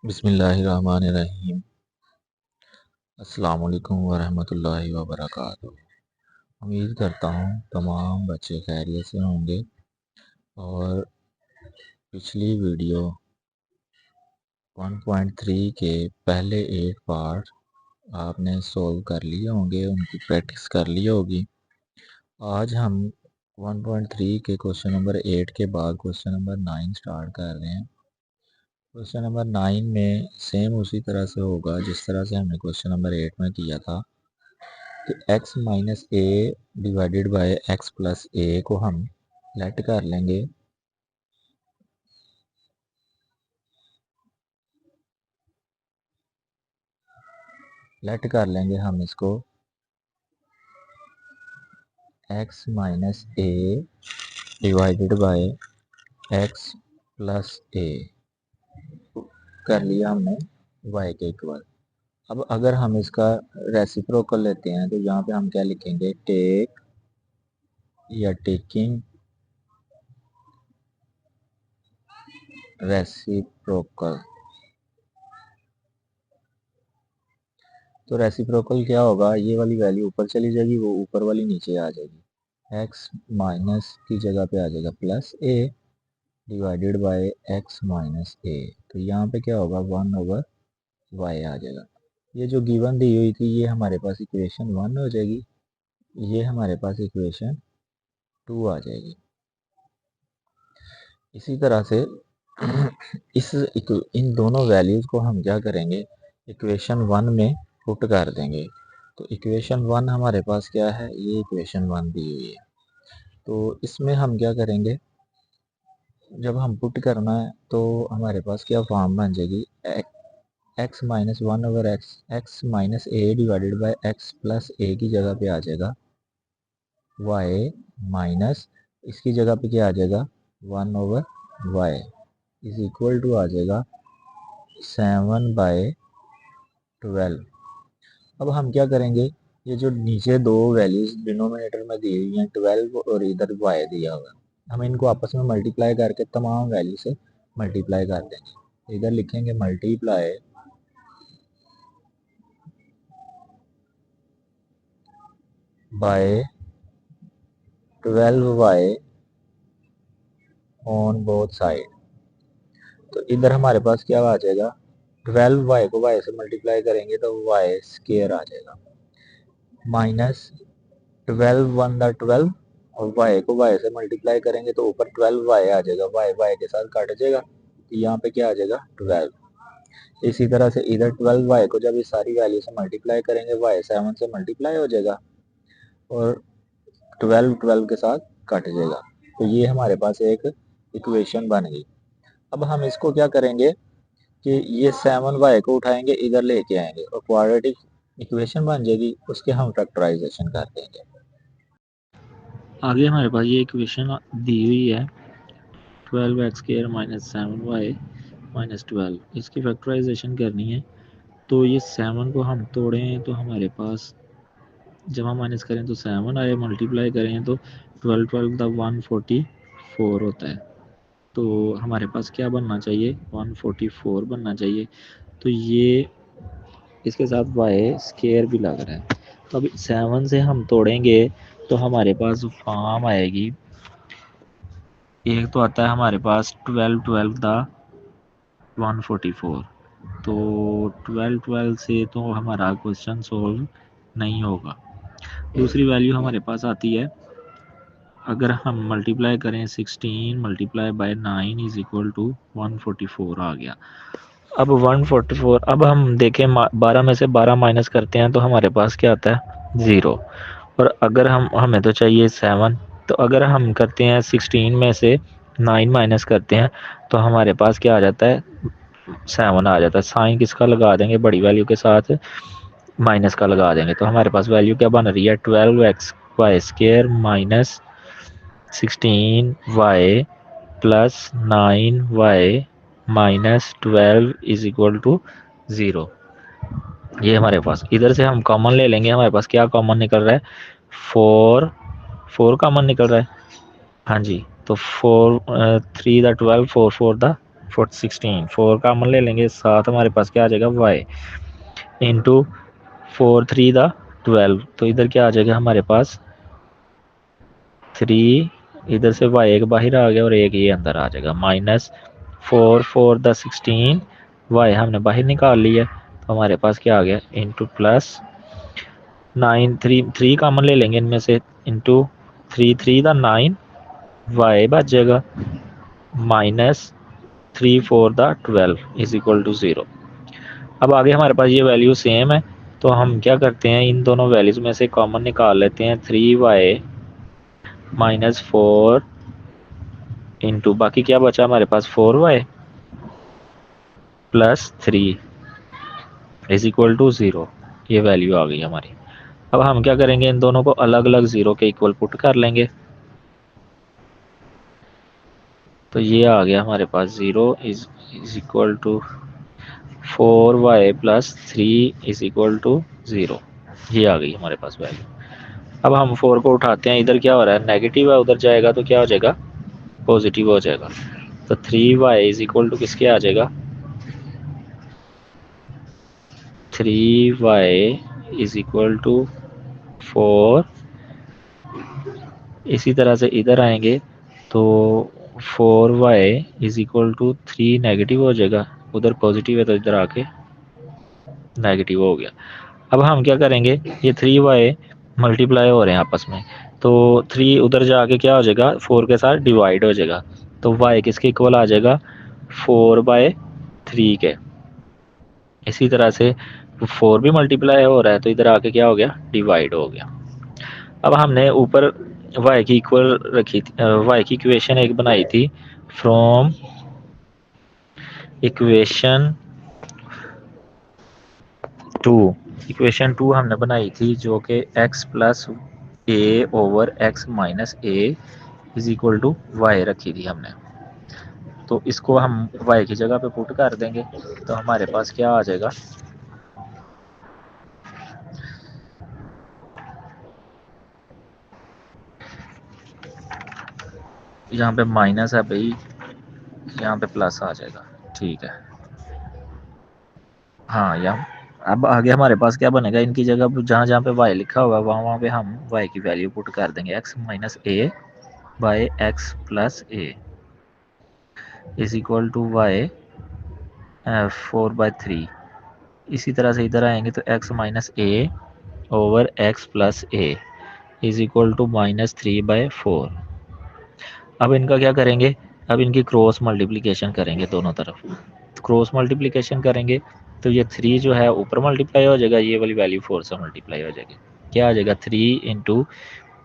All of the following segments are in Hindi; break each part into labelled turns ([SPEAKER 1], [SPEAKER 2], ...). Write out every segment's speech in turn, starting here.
[SPEAKER 1] बिस्मिल्लाहिर्रहमानिर्रहीम। अस्सलाम वालेकुम वरहमतुल्लाहि वबरकातुहू। उम्मीद करता हूँ तमाम बच्चे खैरियत से होंगे और पिछली वीडियो 1.3 के पहले 8 पार्ट आपने सोल्व कर लिए होंगे, उनकी प्रैक्टिस कर ली होगी। आज हम 1.3 के क्वेश्चन नंबर 8 के बाद क्वेश्चन नंबर 9 स्टार्ट कर रहे हैं। क्वेश्चन नंबर 9 में सेम उसी तरह से होगा जिस तरह से हमने क्वेश्चन नंबर 8 में किया था कि x minus a divided by x plus a को हम लेट कर लेंगे हम इसको x minus a divided by x plus a कर लिया हमने y के इक्वल। अब अगर हम इसका रेसिप्रोकल लेते हैं तो यहाँ पे हम क्या लिखेंगे, टेक या टेकिंग रेसिप्रोकल। तो रेसिप्रोकल क्या होगा, ये वाली वैल्यू ऊपर चली जाएगी, वो ऊपर वाली नीचे आ जाएगी। x माइनस की जगह पे आ जाएगा plus a divided by x minus a. तो यहाँ पे क्या होगा, 1/y आ जाएगा। ये जो गिवन दी हुई थी ये हमारे पास इक्वेशन 1 हो जाएगी, ये हमारे पास इक्वेशन 2 आ जाएगी। इसी तरह से इन दोनों वैल्यूज को हम क्या करेंगे, इक्वेशन 1 में पुट कर देंगे। तो इक्वेशन 1 हमारे पास क्या है, ये इक्वेशन 1 दी हुई है। तो इसमें हम क्या करेंगे, जब हम पुट करना है तो हमारे पास क्या फॉर्म बन जाएगी, x minus 1/x, x minus a divided by x plus a की जगह पे आ जाएगा y माइनस, इसकी जगह पे क्या आ जाएगा 1/y इज इक्वल टू आ जाएगा 7/12। अब हम क्या करेंगे, ये जो नीचे दो वैल्यूज डिनोमिनेटर में दी हुई हैं 12 और इधर y दिया हुआ है, हम इनको आपस में मल्टीप्लाई करके तमाम वैल्यू से मल्टीप्लाई कर देंगे। इधर लिखेंगे multiply by 12y on both side. तो इधर हमारे पास क्या आ जाएगा, 12y को y से मल्टीप्लाई करेंगे तो y स्क्वायर आ जाएगा, माइनस 12 और y को y से मल्टीप्लाई करेंगे तो ऊपर 12y आ जाएगा, y के साथ काट जाएगा, तो यहाँ पे क्या आ जाएगा 12। इसी तरह से इधर 12y को जब इस सारी वैल्यू से मल्टीप्लाई करेंगे y 7 से मल्टीप्लाई हो जाएगा और 12 के साथ कट जाएगा। तो ये हमारे पास एक इक्वेशन बन गई। अब हम इसको क्या करेंगे कि ये 7y को उठाएंगे इधर लेके आएंगे और क्वाड्रेटिक इक्वेशन बन जाएगी, उसके हम फैक्टराइजेशन कर देंगे।
[SPEAKER 2] आगे हमारे पास ये इक्वेशन दी हुई है 12x² माइनस 7y माइनस 12, इसकी फैक्टराइजेशन करनी है। तो ये 7 को हम तोड़ें तो हमारे पास जमा माइनस करें तो 7 आए, मल्टीप्लाई करें तो 12 का 144 होता है। तो हमारे पास क्या बनना चाहिए, 144 बनना चाहिए। तो ये इसके साथ y स्क्वायर भी लग रहा है। तो अब 7 से हम तोड़ेंगे तो हमारे पास फॉर्म आएगी, एक तो आता है हमारे पास 12 का 144। तो 12 से तो हमारा क्वेश्चन सोल्व नहीं होगा। दूसरी वैल्यू हमारे पास आती है, अगर हम मल्टीप्लाई करें 16 multiply by 9 is equal to 144 आ गया। अब 144, अब हम देखें 12 में से 12 माइनस करते हैं तो हमारे पास क्या आता है 0। और अगर हमें तो चाहिए 7, तो अगर हम करते हैं 16 में से 9 माइनस करते हैं तो हमारे पास क्या आ जाता है 7 आ जाता है। साइन किसका लगा देंगे, बड़ी वैल्यू के साथ माइनस का लगा देंगे। तो हमारे पास वैल्यू क्या बन रही है 12x² minus 16y plus 9y minus 12 is equal to 0। ये हमारे पास, इधर से हम कॉमन ले लेंगे, हमारे पास क्या कॉमन निकल रहा है 4 कॉमन निकल रहा है। हाँ जी, तो 4 3 दा 12 4 4 दा 16, 4 कॉमन ले लेंगे, साथ हमारे पास क्या आ जाएगा y इंटू 4 3 द 12, तो इधर क्या आ जाएगा हमारे पास 3, इधर से y एक बाहर आ गया और एक ये अंदर आ जाएगा, माइनस 4 4 द 16, y हमने बाहर निकाल लिया, तो हमारे पास क्या आ गया इंटू प्लस 9 3 कॉमन ले लेंगे इनमें से, इंटू 3 3 द 9, y बच जाएगा minus 3 4 the 12 is equal to 0। अब आगे हमारे पास ये वैल्यू सेम है, तो हम क्या करते हैं इन दोनों वैल्यूज में से कॉमन निकाल लेते हैं, 3y माइनस 4 इंटू बाकी क्या बचा हमारे पास 4y plus 3 is equal to 0, ये वैल्यू आ गई हमारी। अब हम क्या करेंगे इन दोनों को अलग अलग 0 के इक्वल पुट कर लेंगे, तो ये आ गया हमारे पास 0 is equal to 4y plus 3 is equal to 0, ये आ गई हमारे पास वैल्यू। अब हम 4 को उठाते हैं, इधर क्या हो रहा है नेगेटिव है, उधर जाएगा तो क्या हो जाएगा पॉजिटिव हो जाएगा, तो 3y इज इक्वल टू किसके आ जाएगा 3y इज इक्वल टू 4, इसी तरह से इधर आएंगे तो 4y is equal to 3 negative हो जाएगा, उधर पॉजिटिव है तो इधर आके नेगेटिव हो गया। अब हम क्या करेंगे ये 3y मल्टीप्लाई हो रहे हैं आपस में, तो 3 उधर जाके क्या हो जाएगा 4 के साथ डिवाइड हो जाएगा, तो y किसके इक्वल आ जाएगा 4/3 के। इसी तरह से 4 भी मल्टीप्लाई हो रहा है तो इधर आके क्या हो गया डिवाइड हो गया। अब हमने ऊपर y की इक्वल रखी थी, y की इक्वेशन एक बनाई थी फ्रॉम इक्वेशन 2, इक्वेशन 2 हमने बनाई थी जो कि x plus A over x minus A is equal to Y रखी थी हमने, तो इसको हम y की जगह पे पुट कर देंगे, तो हमारे पास क्या आ जाएगा यहाँ पे माइनस है भाई, यहाँ पे प्लस आ जाएगा, ठीक है। हाँ यहाँ अब आगे हमारे पास क्या बनेगा, इनकी जगह जहाँ जहाँ पे y लिखा हुआ है वहाँ पे हम y की वैल्यू पुट कर देंगे, x minus A by X plus A is equal to Y 4/3। इसी तरह से इधर आएंगे तो x minus A over x plus A is equal to -3/4। अब इनका क्या करेंगे, अब इनकी क्रॉस मल्टीप्लिकेशन करेंगे दोनों तरफ, क्रॉस मल्टीप्लिकेशन करेंगे तो ये 3 जो है ऊपर मल्टीप्लाई हो जाएगा, ये वाली वैल्यू 4 से मल्टीप्लाई हो जाएगी, क्या आ जाएगा 3 into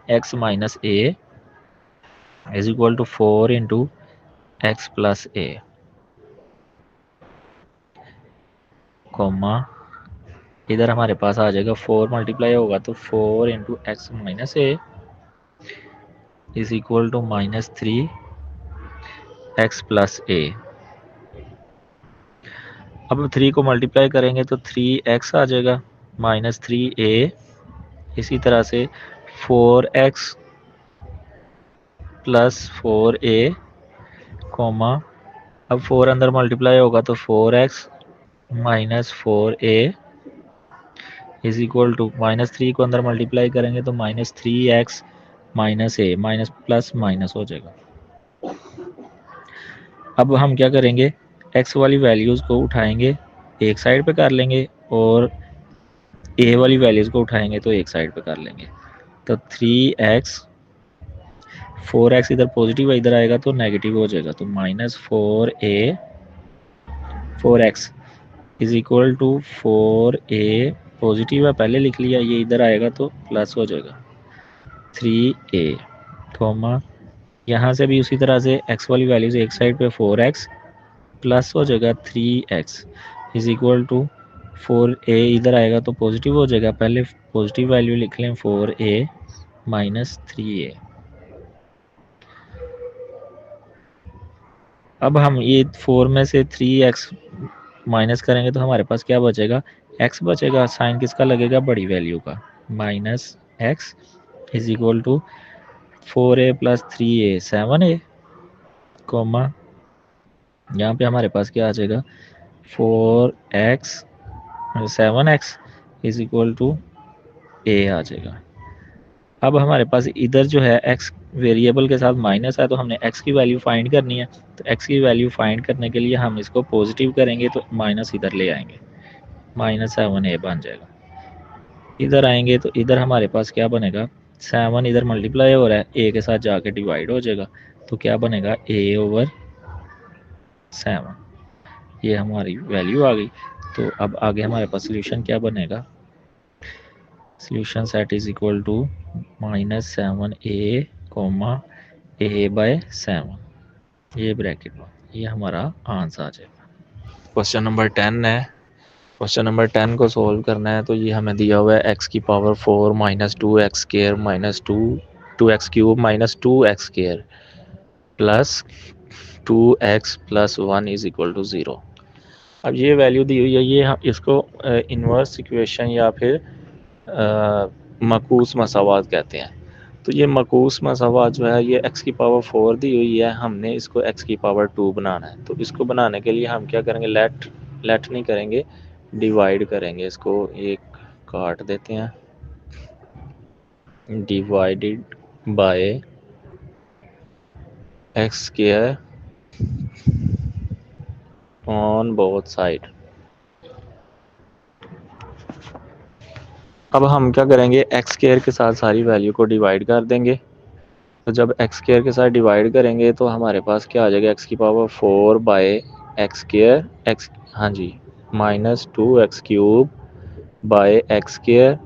[SPEAKER 2] x minus A is equal to 4 into X plus A comma इधर हमारे पास आ जाएगा 4 मल्टीप्लाई होगा तो 4 into x minus A is equal to -3 x plus a. अब 3 को मल्टीप्लाई करेंगे तो 3x आ जाएगा -3a, इसी तरह से 4x प्लस 4a कॉमा अब 4 अंदर मल्टीप्लाई होगा तो 4x minus 4a is equal to -3 को अंदर मल्टीप्लाई करेंगे तो -3x माइनस ए, माइनस प्लस माइनस हो जाएगा। अब हम क्या करेंगे x वाली वैल्यूज़ को उठाएंगे एक साइड पे कर लेंगे और a वाली वैल्यूज़ को उठाएंगे तो एक साइड पे कर लेंगे, तो 3x 4x इधर पॉजिटिव है इधर आएगा तो नेगेटिव हो जाएगा, तो -4a 4x is equal to 4a positive है पहले लिख लिया, ये इधर आएगा तो प्लस हो जाएगा 3a कॉमा यहाँ से भी उसी तरह से x वाली वैल्यूज एक साइड पे 4x प्लस हो जाएगा 3x is equal to 4a इधर आएगा तो पॉजिटिव हो जाएगा, पहले पॉजिटिव वैल्यू लिख लें 4a माइनस 3a। अब हम ये 4 में से 3x माइनस करेंगे तो हमारे पास क्या बचेगा x बचेगा, साइन किसका लगेगा बड़ी वैल्यू का, minus x is equal to 4a plus 3a 7a comma
[SPEAKER 1] यहाँ पे हमारे पास क्या आ जाएगा 4x 7x is equal to a आ जाएगा। अब हमारे पास इधर जो है x वेरिएबल के साथ माइनस है, तो हमने x की वैल्यू फाइंड करनी है। तो x की वैल्यू फाइंड करने के लिए हम इसको पॉजिटिव करेंगे, तो माइनस इधर ले आएंगे, -7a बन जाएगा। इधर आएंगे तो इधर हमारे पास क्या बनेगा, 7 इधर मल्टीप्लाई हो रहा है, a के साथ जाके डिवाइड हो जाएगा, तो क्या बनेगा a/7। ये हमारी वैल्यू आ गई। तो अब आगे हमारे पास सोल्यूशन क्या बनेगा, solution set is equal to -7a, a/7, ये ब्रैकेट में, ये हमारा आंसर आ जाएगा। क्वेश्चन नंबर 10 है। क्वेश्चन नंबर 10 को सोल्व करना है, तो ये हमें दिया हुआ है x की power 4 -2x square -2x cube -2x square plus 2x plus 1 is equal to 0। अब ये वैल्यू दी हुई है, ये हम इसको इन्वर्स इक्वेशन या फिर मकूस मसावात कहते हैं। तो ये मकूस मसावात जो है, ये x की पावर 4 दी हुई है, हमने इसको x की पावर 2 बनाना है। तो इसको बनाने के लिए हम क्या करेंगे, लेट नहीं करेंगे, डिवाइड करेंगे। इसको एक काट देते हैं, divided by x square on both side. अब हम क्या करेंगे, x स्क्वायर के साथ सारी वैल्यू को डिवाइड कर देंगे। तो जब x स्क्वायर के साथ डिवाइड करेंगे तो हमारे पास क्या आ जाएगा, x की power 4 by x square, X, हाँ जी, -2x cube by x square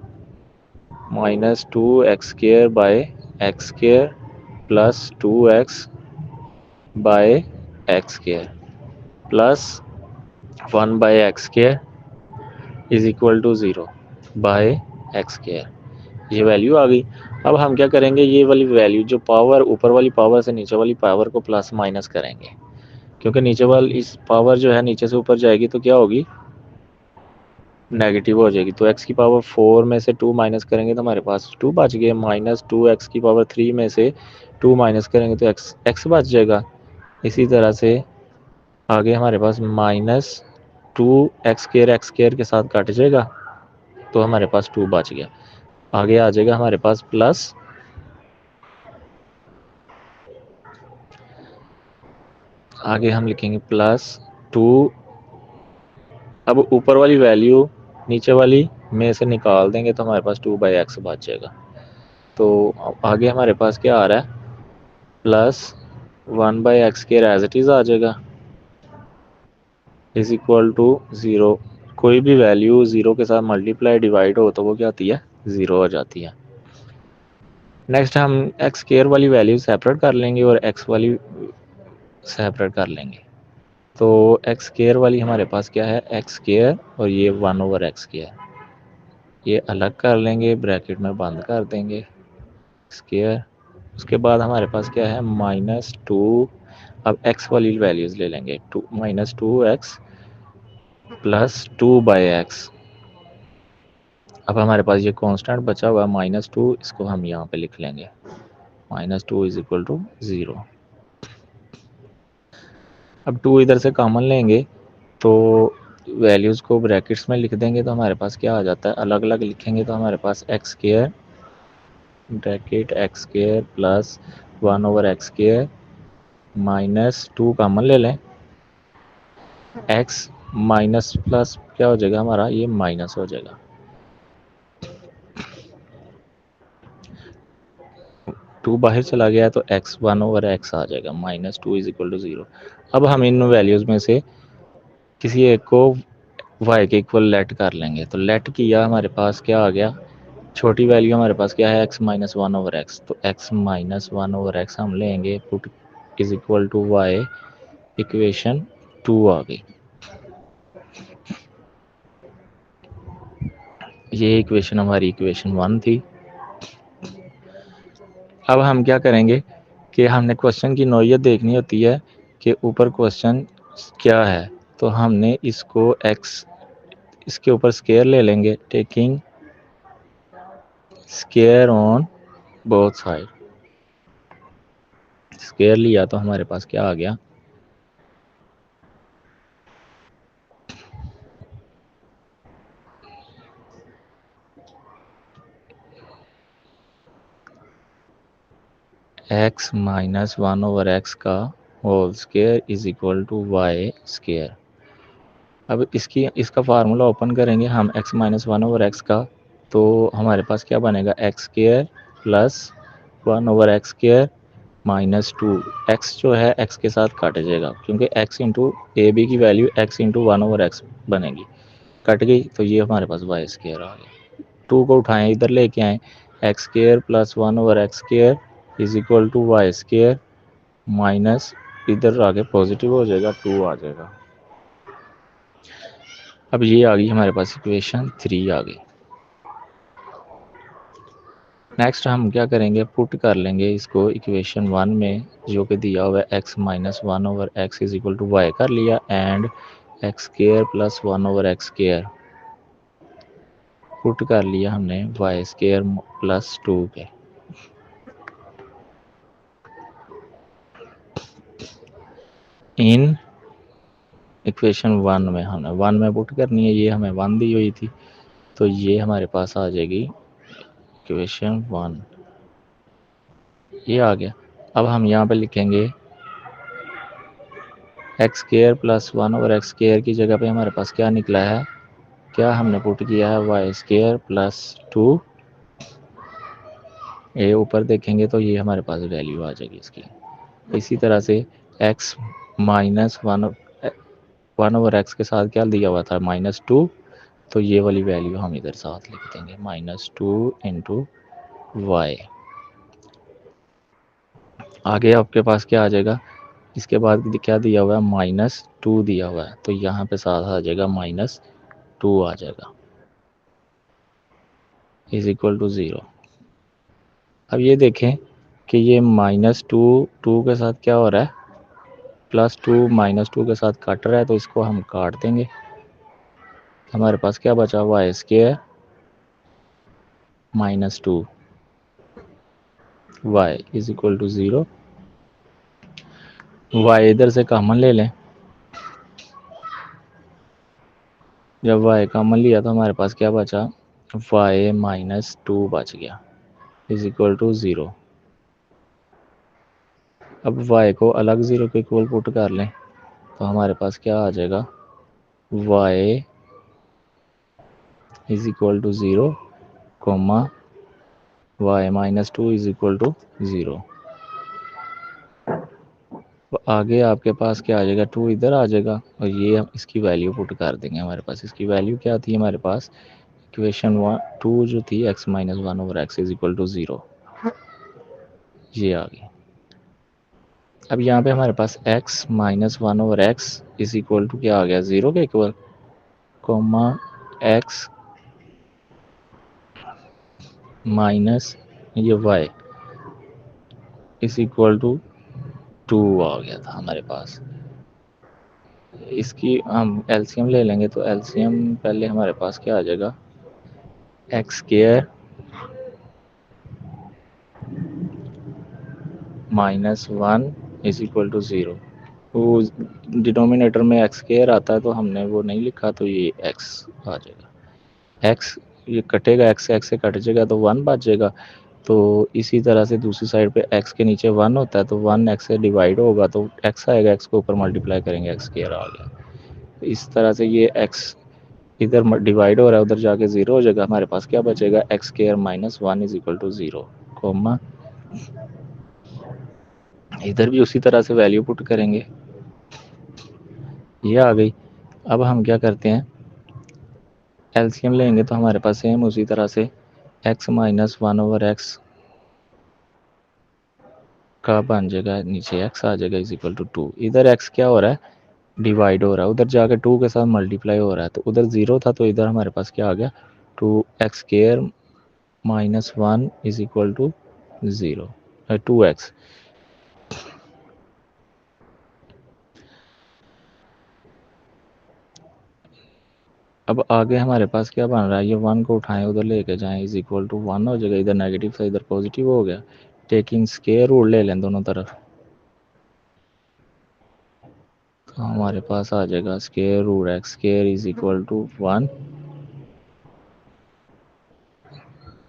[SPEAKER 1] -2x square by x square plus 2x by x square plus 1 by x square is equal to 0 by x square. ये वैल्यू आ गई। अब हम क्या करेंगे, ये वाली वैल्यू जो पावर ऊपर वाली पावर से नीचे वाली पावर को प्लस माइनस करेंगे, क्योंकि नीचे वाली इस पावर जो है नीचे से ऊपर जाएगी तो क्या होगी, नेगेटिव हो जाएगी। तो x की पावर 4 में से 2 माइनस करेंगे तो हमारे पास 2 बच गए, -2x की पावर 3 में से 2 माइनस करेंगे तो x बच जाएगा। इसी तरह से आगे हमारे पास -2x² एक्स स्क्वायर के साथ कट जाएगा, तो हमारे पास 2 बच गया। आगे आ जाएगा हमारे पास प्लस, आगे हम लिखेंगे +2। अब ऊपर वाली वैल्यू नीचे वाली में से निकाल देंगे तो हमारे पास 2/x बच जाएगा। तो आगे हमारे पास क्या आ रहा है, +1/x² एज इट इज़ आ जाएगा, इज इक्वल टू 0। कोई भी वैल्यू 0 के साथ मल्टीप्लाई डिवाइड हो तो वो क्या आती है, 0 हो जाती है। नेक्स्ट हम x² वाली वैल्यू सेपरेट कर लेंगे और x वाली सेपरेट कर लेंगे। तो x² वाली हमारे पास क्या है, x² और ये 1/x², ये अलग कर लेंगे, ब्रैकेट में बंद कर देंगे स्क्वायर। उसके बाद हमारे पास क्या है, -2। अब x वाली वैल्यूज ले लेंगे, -2x प्लस 2/x। अब हमारे पास ये कांस्टेंट बचा हुआ है -2, इसको हम यहाँ पे लिख लेंगे, -2 इज इक्वल टू 0। अब 2 इधर से कॉमन लेंगे तो वैल्यूज़ को ब्रैकेट्स में लिख देंगे, तो हमारे पास क्या आ जाता है, अलग अलग लिखेंगे तो हमारे पास x² bracket x² plus 1/x² -2 common ले लें, x माइनस प्लस क्या हो जाएगा हमारा, ये माइनस हो जाएगा। 2 बाहर चला गया तो x 1/x आ जाएगा, -2 इज इक्वल टू 0। अब हम इन वैल्यूज़ में से किसी एक को y के इक्वल लेट कर लेंगे। तो लेट किया, हमारे पास क्या आ गया, छोटी वैल्यू हमारे पास क्या है, x -1/x। तो x -1/x हम लेंगे, put is equal to y, equation 2 आ गई। ये इक्वेशन हमारी इक्वेशन 1 थी। अब हम क्या करेंगे कि हमने क्वेश्चन की नौइयत देखनी होती है कि ऊपर क्वेश्चन क्या है, तो हमने इसको x, इसके ऊपर स्क्वायर ले लेंगे, taking square on both side. Square लिया तो हमारे पास क्या आ गया, एक्स माइनस 1/x का whole square is equal to Y square. अब इसका फार्मूला ओपन करेंगे हम x माइनस 1/x का, तो हमारे पास क्या बनेगा, x square plus 1/x square minus 2। X जो है x के साथ काट जाएगा, क्योंकि x इंटू ए बी की वैल्यू x इंटू 1/x बनेगी, कट गई, तो ये हमारे पास वाई स्केयर आ गया। 2 को उठाएं, इधर लेके आए, X square plus 1/x square is equal to Y square minus, इधर आगे पॉजिटिव हो जाएगा, 2 आ जाएगा। अब ये आ गई हमारे पास इक्वेशन 3 आ गई। नेक्स्ट हम क्या करेंगे, पुट कर लेंगे इसको इक्वेशन 1 में, जो कि दिया हुआ है x minus 1/x is equal to Y कर लिया, and x square plus 1/x square put कर लिया हमने वाई स्केयर प्लस 2 के। इन इक्वेशन 1 में हमने 1 में पुट करनी है, ये हमें 1 दी हुई थी, तो ये हमारे पास आ जाएगी इक्वेशन 1, ये आ गया। अब हम यहाँ पे लिखेंगे x square plus 1/x square की जगह पे हमारे पास क्या निकला है, क्या हमने पुट किया है, वाई स्केयर प्लस 2। ये ऊपर देखेंगे तो ये हमारे पास वैल्यू आ जाएगी इसकी। इसी तरह से x माइनस 1/x के साथ क्या दिया हुआ था, -2, तो ये वाली वैल्यू हम इधर साथ लिख देंगे, -2 इंटू वाई। आगे आपके पास क्या आ जाएगा, इसके बाद क्या दिया हुआ है, -2 दिया हुआ है, तो यहाँ पे साथ आ जाएगा -2 आ जाएगा, इज इक्वल टू 0। अब ये देखें कि ये -2 के साथ क्या हो रहा है, +2 -2 के साथ काट रहा है, तो इसको हम काट देंगे। हमारे पास क्या बचा हुआ है, square -2 Y is equal to 0। Y इधर से कॉमन ले लें, जब वाई कॉमन लिया तो हमारे पास क्या बचा, वाई -2 बच गया, इज इक्वल टू 0। अब वाई को अलग 0 के इक्वल पुट कर लें, तो हमारे पास क्या आ जाएगा, Y is equal to 0, comma Y -2 is equal to 0। तो आगे आपके पास क्या आ जाएगा, 2 इधर आ जाएगा, और ये हम इसकी वैल्यू पुट कर देंगे। हमारे पास इसकी वैल्यू क्या थी, हमारे पास इक्वेशन 2 जो थी, x minus 1/x is equal to 0, ये आ गई। अब यहाँ पे हमारे पास x minus 1/x is equal to क्या आ गया, 0 के इक्वल, कोमा x माइनस ये y इज इक्वल टू 2 आ गया था हमारे पास। इसकी हम एलसीएम ले लेंगे, तो एलसीएम पहले हमारे पास क्या आ जाएगा, x square -1 is equal to 0। वो डिनोमिनेटर में एक्स स्केयर आता है, तो हमने वो नहीं लिखा, तो ये एक्स आ जाएगा। एक्स ये कटेगा, एक्स एक्स से कट जाएगा, तो 1 बच जाएगा। तो इसी तरह से दूसरी साइड पे एक्स के नीचे 1 होता है, तो 1 एक्स से डिवाइड होगा, तो एक्स आएगा, एक्स को ऊपर मल्टीप्लाई करेंगे, एक्स स्केयर आ गया। तो इस तरह से ये एक्स इधर डिवाइड हो रहा है, उधर जाके 0 हो जाएगा। हमारे पास क्या बचेगा, X square -1 is equal to 0, comma इधर भी उसी तरह से वैल्यू पुट करेंगे, ये आ गई। अब हम क्या करते हैं, एलसीएम लेंगे, तो हमारे पास सेम उसी तरह से x माइनस 1/x का बन जाएगा, नीचे x आ जाएगा, इज इक्वल टू 2। इधर x क्या हो रहा है, डिवाइड हो रहा है, उधर जाके 2 के साथ मल्टीप्लाई हो रहा है, तो उधर 0 था, तो इधर हमारे पास क्या आ गया, 2x square -1 is equal to 0, 2x। अब आगे हमारे पास क्या बन रहा है, ये 1 को उठाएं, उधर लेके जाएं, इज इक्वल टू 1 हो जाएगा, इधर नेगेटिव था, इधर पॉजिटिव हो गया। टेकिंग स्केयर रूल ले लें दोनों तरफ, तो हमारे पास आ जाएगा square root x square is equal to 1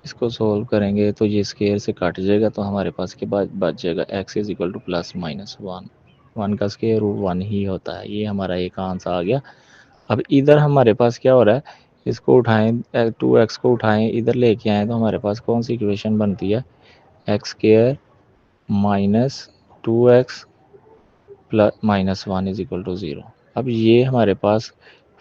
[SPEAKER 1] इसको सोल्व करेंगे तो ये स्केयर से काट जाएगा, तो हमारे पास के बाद बच जाएगा x is equal to plus minus one. One का स्केयर रूट वन ही होता है। ये हमारा एक आंसर आ गया। अब इधर हमारे पास क्या हो रहा है, इसको उठाएं, 2x को उठाएं इधर लेके आएँ, तो हमारे पास कौन सी इक्वेशन बनती है, x square minus 2x plus minus one is equal to zero. अब ये हमारे पास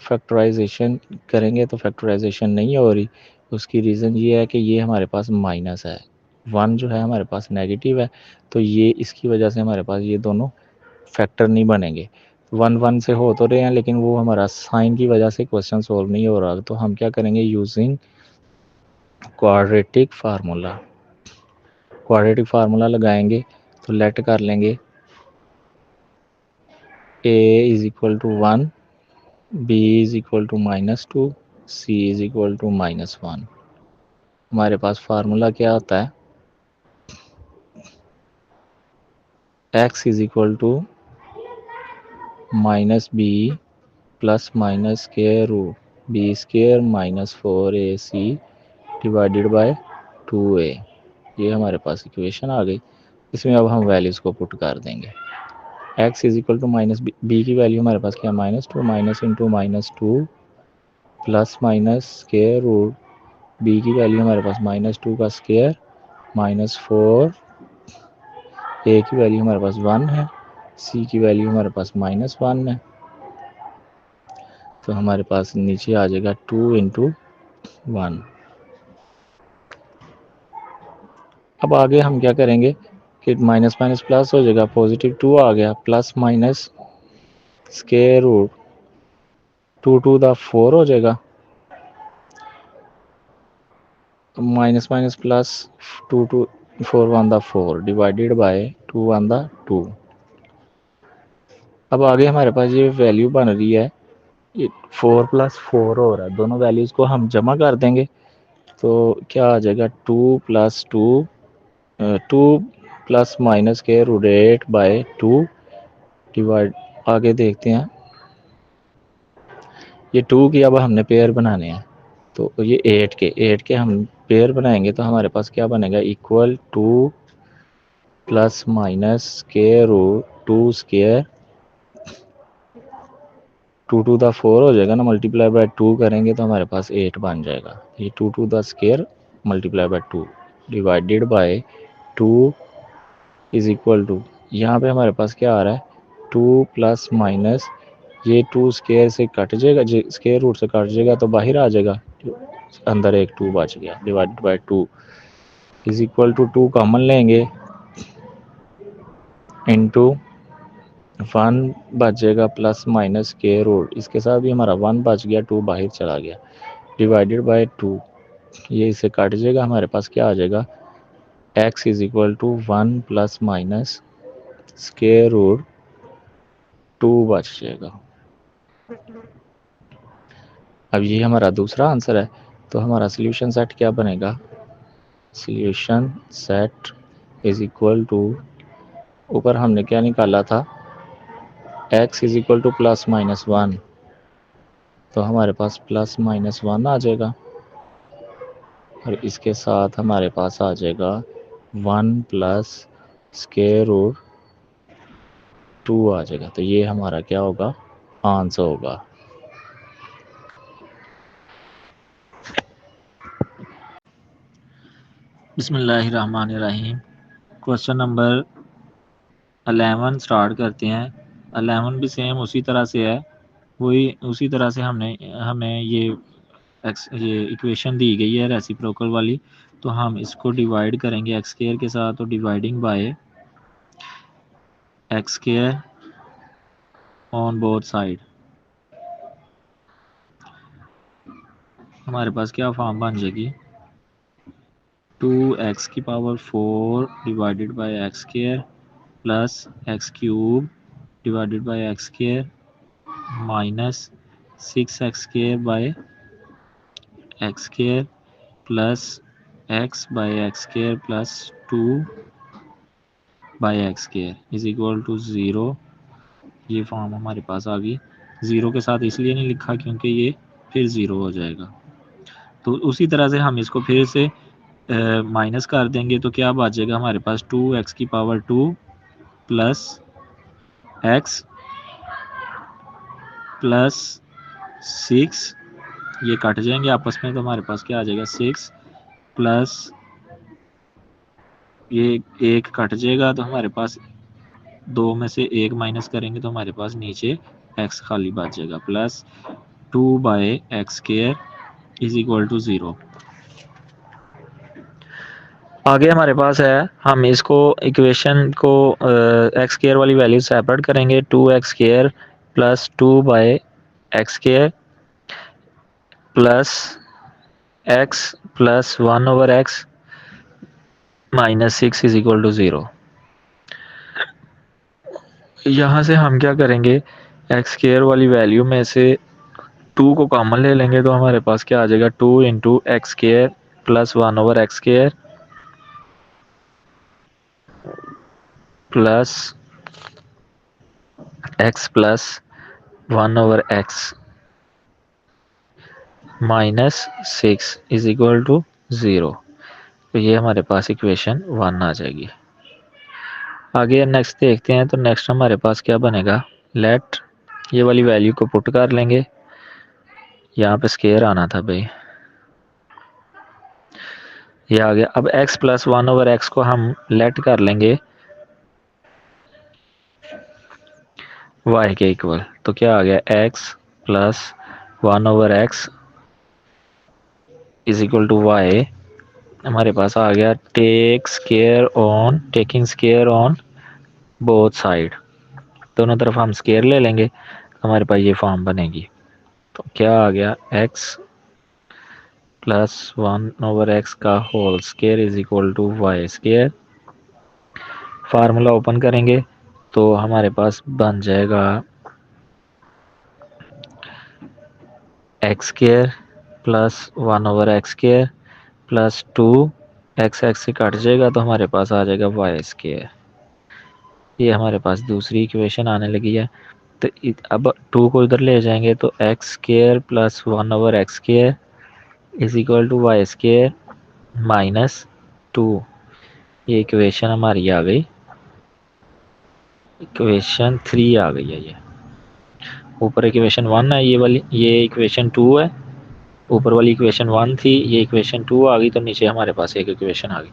[SPEAKER 1] फैक्टराइजेशन करेंगे तो फैक्टराइजेशन नहीं हो रही। उसकी रीज़न ये है कि ये हमारे पास माइनस है, वन जो है हमारे पास नेगेटिव है, तो ये इसकी वजह से हमारे पास ये दोनों फैक्टर नहीं बनेंगे। वन वन से हो तो रहे हैं, लेकिन वो हमारा साइन की वजह से क्वेश्चन सॉल्व नहीं हो रहा। तो हम क्या करेंगे, using quadratic formula, quadratic formula लगाएंगे तो लेट कर लेंगे a is equal to one, b is equal to minus two, c is equal to minus one. हमारे पास फार्मूला क्या होता है, x is equal to minus b plus minus square root b square minus 4ac divided by 2a। ये हमारे पास इक्वेशन आ गई। इसमें अब हम वैल्यूज़ को पुट कर देंगे। x is equal to minus b की वैल्यू हमारे पास क्या, minus two, minus into minus two plus minus square root b की वैल्यू हमारे पास माइनस टू का स्केयर माइनस फोर, ए की वैल्यू हमारे पास वन है, सी की वैल्यू हमारे पास माइनस वन है। तो हमारे पास नीचे आ जाएगा टू इंटू वन। अब आगे हम क्या करेंगे कि माइनस माइनस प्लस हो जाएगा, पॉजिटिव टू आ गया, plus minus square root two to the four हो जाएगा, minus minus plus two to four one the four divided by two one the two. अब आगे हमारे पास ये वैल्यू बन रही है, ये फोर प्लस फोर हो रहा है, दोनों वैल्यूज़ को हम जमा कर देंगे तो क्या आ जाएगा, two plus two, two plus minus के root eight by two divide, आगे देखते हैं, ये टू की अब हमने पेयर बनाने हैं, तो ये एट के हम पेयर बनाएंगे तो हमारे पास क्या बनेगा, इक्वल टू प्लस माइनस के root two square, two to the four हो जाएगा ना, मल्टीप्लाई बाय टू करेंगे तो हमारे पास एट बन जाएगा। ये two to the square multiply by two divided by two is equal to, यहाँ पे हमारे पास क्या आ रहा है, टू प्लस माइनस, ये टू स्केयर से कट जाएगा, स्केयर रूट से कट जाएगा तो बाहर आ जाएगा, अंदर एक टू बच गया, divided by two is equal to, two common लेंगे इनटू वन बच जाएगा प्लस माइनस के रूट, इसके साथ भी हमारा वन बच गया, टू बाहर चला गया, डिवाइडेड बाय टू, ये इसे काट जाएगा, हमारे पास क्या आ जाएगा, x is equal to one plus minus square root two बच जाएगा। अब ये हमारा दूसरा आंसर है, तो हमारा सोल्यूशन सेट क्या बनेगा, solution set is equal to, ऊपर हमने क्या निकाला था, x is equal to plus minus one, तो हमारे पास प्लस माइनस वन आ जाएगा, और इसके साथ हमारे पास आ जाएगा one plus square root two आ जाएगा। तो ये हमारा क्या होगा, आंसर होगा।
[SPEAKER 2] बिस्मिल्लाहिर्रहमानिर्रहीम। क्वेश्चन नंबर 11 स्टार्ट करते हैं। 11 भी सेम उसी तरह से है, वही उसी तरह से हमें ये इक्वेशन दी गई है रेसिप्रोकल वाली, तो हम इसको डिवाइड करेंगे एक्स स्क्वायर के साथ, तो dividing by x square on both side, हमारे पास क्या फॉर्म बन जाएगी, 2x की power 4 divided by x square plus x cube divided by x square minus 6x square by x square plus x by x square plus 2 by x square is equal to 0। ये फॉर्म हमारे पास आ गई। ज़ीरो के साथ इसलिए नहीं लिखा क्योंकि ये फिर ज़ीरो हो जाएगा। तो उसी तरह से हम इसको फिर से माइनस कर देंगे तो क्या बचेगा हमारे पास 2x की पावर 2 प्लस x प्लस 6, ये कट जाएंगे आपस में तो हमारे पास क्या आ जाएगा 6 प्लस ये एक कट जाएगा तो हमारे पास 2 में से एक माइनस करेंगे तो हमारे पास नीचे x खाली बच जाएगा plus 2/x² is equal to 0। आगे हमारे पास है, हम इसको इक्वेशन को एक्स स्क्वायर वाली वैल्यू सेपरेट करेंगे, 2x² plus 2/x² plus x plus 1/x minus 6 is equal to 0। यहाँ से हम क्या करेंगे, एक्स स्क्वायर वाली वैल्यू में से 2 को कॉमन ले लेंगे तो हमारे पास क्या आ जाएगा 2 into x square plus 1/x² plus x plus 1/x minus 6 is equal to 0। तो ये हमारे पास इक्वेशन 1 आ जाएगी। आगे नेक्स्ट देखते हैं, तो नेक्स्ट हमारे पास क्या बनेगा, लेट ये वाली वैल्यू को पुट कर लेंगे, यहाँ पे स्केयर आना था भाई, ये आ गया। अब x प्लस 1/x को हम लेट कर लेंगे y के इक्वल, तो क्या आ गया x plus 1/x is equal to y। हमारे पास आ गया taking square on both side, दोनों तरफ हम स्केयर ले लेंगे तो हमारे पास ये फॉर्म बनेगी। तो क्या आ गया x प्लस 1/x का whole square is equal to Y square. Formula open करेंगे तो हमारे पास बन जाएगा x square plus 1/x² plus 2 x से कट जाएगा तो हमारे पास आ जाएगा वाई स्केयर। ये हमारे पास दूसरी इक्वेशन आने लगी है। तो अब 2 को इधर ले जाएंगे तो x square plus 1/x² is equal to Y square minus 2। ये इक्वेशन हमारी आ गई, इक्वेशन 3 आ गई है। ये ऊपर इक्वेशन 1 है, ये वाली ये इक्वेशन 2 है, ऊपर वाली इक्वेशन 1 थी, ये इक्वेशन 2 आ गई, तो नीचे हमारे पास एक इक्वेशन आ गई।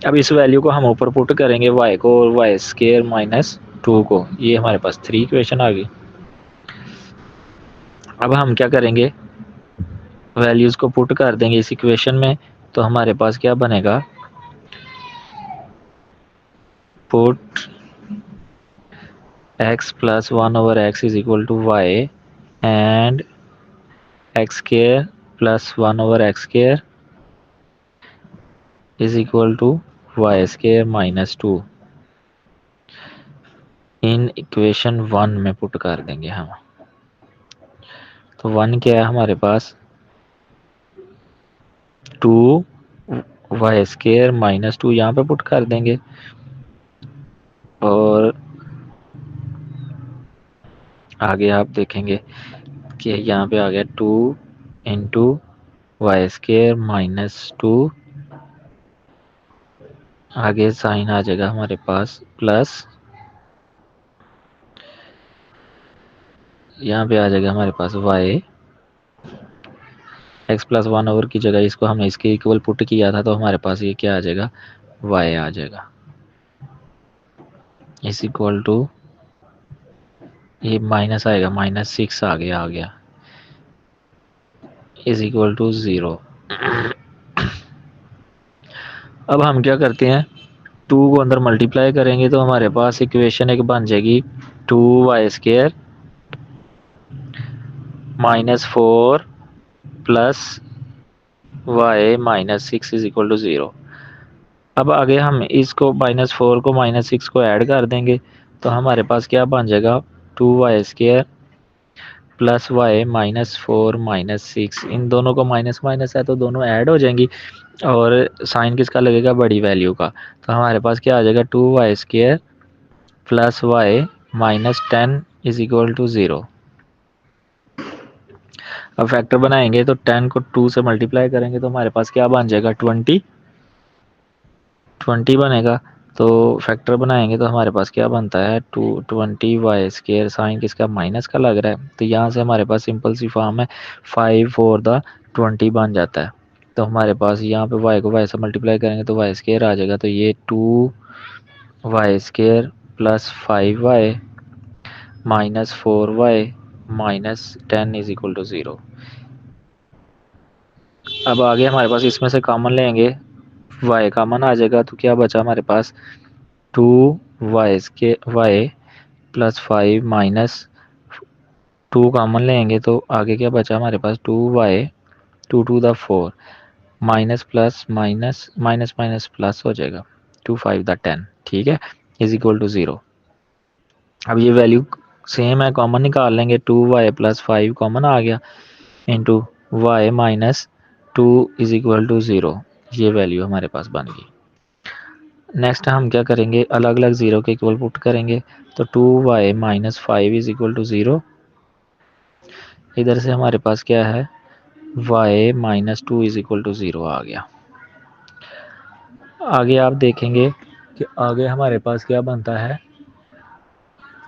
[SPEAKER 2] अब इस वैल्यू को हम ऊपर पुट करेंगे y को और वाई स्केयर माइनस 2 को, ये हमारे पास 3 इक्वेशन आ गई। अब हम क्या करेंगे, वैल्यूज को पुट कर देंगे इस इक्वेशन में, तो हमारे पास क्या बनेगा, put x plus 1/x is equal to y and x square plus 1/x² is equal to Y square minus 2 in equation 1 में पुट कर देंगे हम। तो 1 क्या है हमारे पास, 2y² माइनस 2 यहाँ पे पुट कर देंगे, और आगे आप देखेंगे कि यहाँ पे आ गया 2 इंटू y² माइनस 2, आगे साइन आ जाएगा हमारे पास प्लस, यहाँ पे आ जाएगा हमारे पास y, x प्लस 1 की जगह इसको हमने इसके इक्वल पुट किया था तो हमारे पास ये क्या आ जाएगा, y आ जाएगा इस इक्वल टू, ये माइनस आएगा, माइनस 6 आ गया इज इक्वल टू 0। अब हम क्या करते हैं, 2 को अंदर मल्टीप्लाई करेंगे तो हमारे पास इक्वेशन एक बन जाएगी 2y² minus 4 plus y minus 6 is equal to 0। अब आगे हम इसको -4 को -6 को ऐड कर देंगे तो हमारे पास क्या बन जाएगा, 2y² प्लस y -4 -6, इन दोनों को माइनस माइनस है तो दोनों ऐड हो जाएंगी, और साइन किसका लगेगा, बड़ी वैल्यू का। तो हमारे पास क्या आ जाएगा, 2y² plus y minus 10 is equal to 0। अब फैक्टर बनाएंगे तो 10 को 2 से मल्टीप्लाई करेंगे तो हमारे पास क्या बन जाएगा, 20
[SPEAKER 1] 20 बनेगा, तो फैक्टर बनाएंगे तो हमारे पास क्या बनता है 20y²। साइन किसका, माइनस का लग रहा है, तो यहाँ से हमारे पास सिंपल सी फॉर्म है 5 4 द 20 बन जाता है। तो हमारे पास यहाँ पे y को y से मल्टीप्लाई करेंगे तो y² आ जाएगा, तो ये 2y² plus 5y minus 4y minus 10 is equal to 0। अब आगे हमारे पास इसमें से कॉमन लेंगे, y कॉमन आ जाएगा, तो क्या बचा हमारे पास 2y प्लस 5 माइनस 2 कॉमन लेंगे तो आगे क्या बचा हमारे पास 2y 2 to the 4 minus plus minus minus minus plus हो जाएगा 2 5 द 10, ठीक है, इज इक्वल टू 0। अब ये वैल्यू सेम है, कॉमन निकाल लेंगे, 2y प्लस 5 कॉमन आ गया into y minus 2 is equal to 0। ये वैल्यू हमारे पास बन गई। नेक्स्ट हम क्या करेंगे, अलग अलग 0 के इक्वल पुट करेंगे, तो 2y minus 5 is equal to 0। इधर से हमारे पास क्या है y minus 2 is equal to 0 आ गया। आगे आप देखेंगे कि आगे हमारे पास क्या बनता है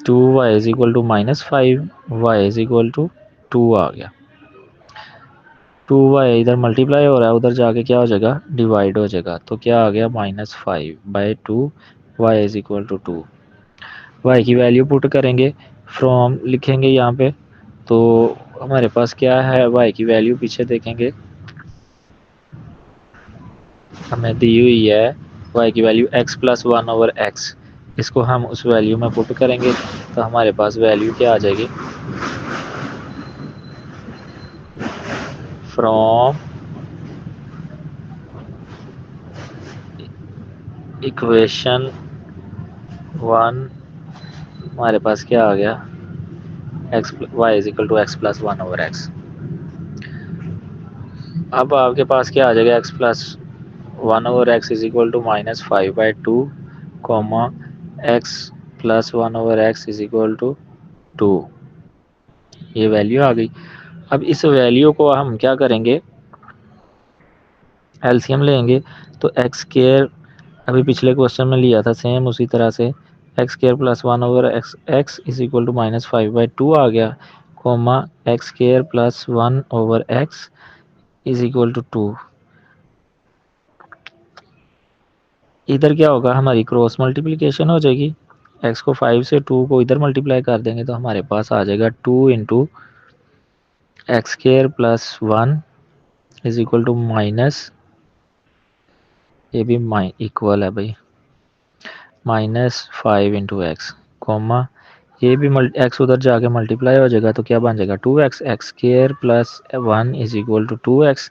[SPEAKER 1] 2y is equal to minus 5, y is equal to 2 आ गया। 2y इधर मल्टीप्लाई हो रहा है, उधर जाके क्या हो जाएगा डिवाइड हो जाएगा, तो क्या आ गया -5/2 y is equal to 2। y की वैल्यू पुट करेंगे, फ्रॉम लिखेंगे यहाँ पे, तो हमारे पास क्या है y की वैल्यू पीछे देखेंगे हमें दी हुई है y की वैल्यू x प्लस 1/x। इसको हम उस वैल्यू में पुट करेंगे तो हमारे पास वैल्यू क्या आ जाएगी, फ्रॉम इक्वेशन 1 हमारे पास क्या आ गया y is equal to x plus 1/x। अब आपके पास क्या आ जाएगा x plus 1/x is equal to -5/2 comma x plus 1/x is equal to 2। ये वैल्यू आ गई। अब इस वैल्यू को हम क्या करेंगे, एलसीएम लेंगे, तो x² अभी पिछले क्वेश्चन में लिया था सेम उसी तरह से, x² plus 1/x is equal to -5/2 आ गया, comma x² plus 1/x is equal to 2। इधर क्या होगा, हमारी क्रॉस मल्टीप्लिकेशन हो जाएगी, x को 5 से 2 को इधर मल्टीप्लाई कर देंगे तो हमारे पास आ जाएगा 2 into x² plus 1 is equal to minus, ये भी इक्वल है भाई, -5 इंटू एक्स कॉमा ये भी एक्स उधर जाके मल्टीप्लाई हो जाएगा तो क्या बन जाएगा 2x, x² plus 1 is equal to 2x।